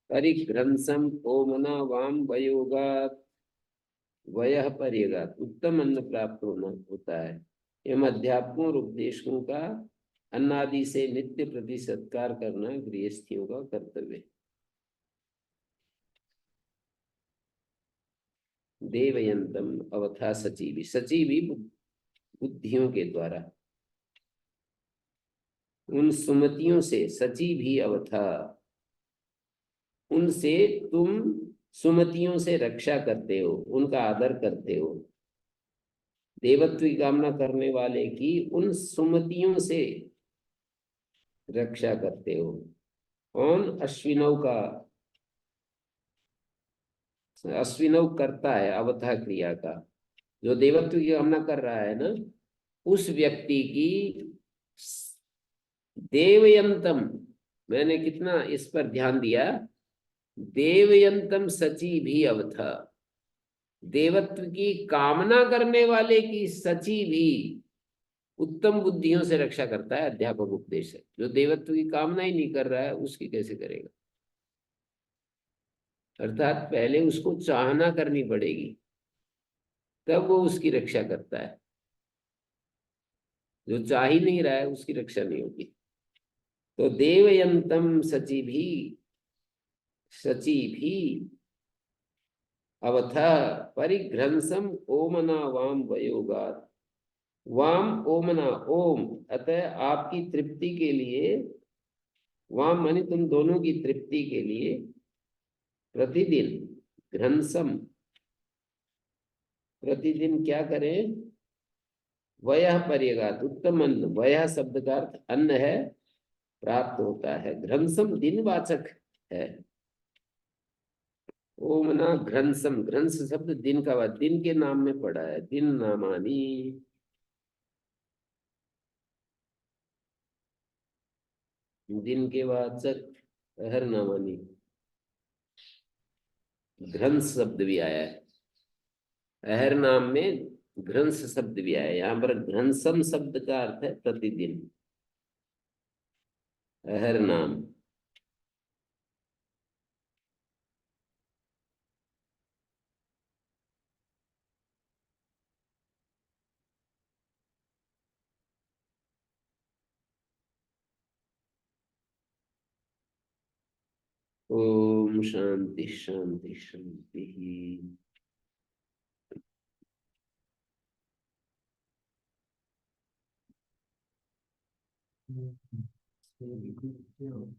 परिघ्रंसम ओमना वाम वयोगात, वयः पर्यगात, उत्तम अन्न प्राप्त होना होता है। एवं अध्यापकों और उपदेशकों का अन्नादि से नित्य प्रति सत्कार करना गृहस्थियों का कर्तव्य है। देवयंतम अवथा सचीवी, सचीवी बुद्धियों के द्वारा, उन सुमतियों से, सची भी अवथा, उनसे तुम सुमतियों से रक्षा करते हो, उनका आदर करते हो। देवत्व की कामना करने वाले की उन सुमतियों से रक्षा करते हो। कौन? अश्विनव का, अश्विनव करता है अवथा क्रिया का, जो देवत्व की कामना कर रहा है ना, उस व्यक्ति की देवयंतम, मैंने कितना इस पर ध्यान दिया, देवयंतम सची भी अवथा, देवत्व की कामना करने वाले की सची भी उत्तम बुद्धियों से रक्षा करता है। अध्यापक उपदेश है, जो देवत्व की कामना ही नहीं कर रहा है उसकी कैसे करेगा? अर्थात पहले उसको चाहना करनी पड़ेगी, तब वो उसकी रक्षा करता है। जो चाह ही नहीं रहा है उसकी रक्षा नहीं होगी। तो देवयंतम सची भी, सची भी अवथा परिघ्रंसम ओमना वाम वयोगात, वाम ओमना, ओम, अतः आपकी तृप्ति के लिए, वाम माने तुम दोनों की तृप्ति के लिए प्रतिदिन, घ्रंसम, प्रतिदिन क्या करें? वयः पर्यगात, उत्तम अन्न, वयः शब्द का अर्थ अन्न है, प्राप्त होता है। घ्रंसम दिनवाचक है। ओमना घ्रंसम, घ्रंस शब्द दिन का, दिन के नाम में पड़ा है, दिन नामानी, दिन के वाचक हर नामानी, घ्रंस शब्द भी आया है। अहर नाम में घ्रंस शब्द भी आया है। यहाँ पर घ्रंसम शब्द का अर्थ है प्रतिदिन, अहर नाम। ओम शांति शांति शांति। Hum. Sim, eu-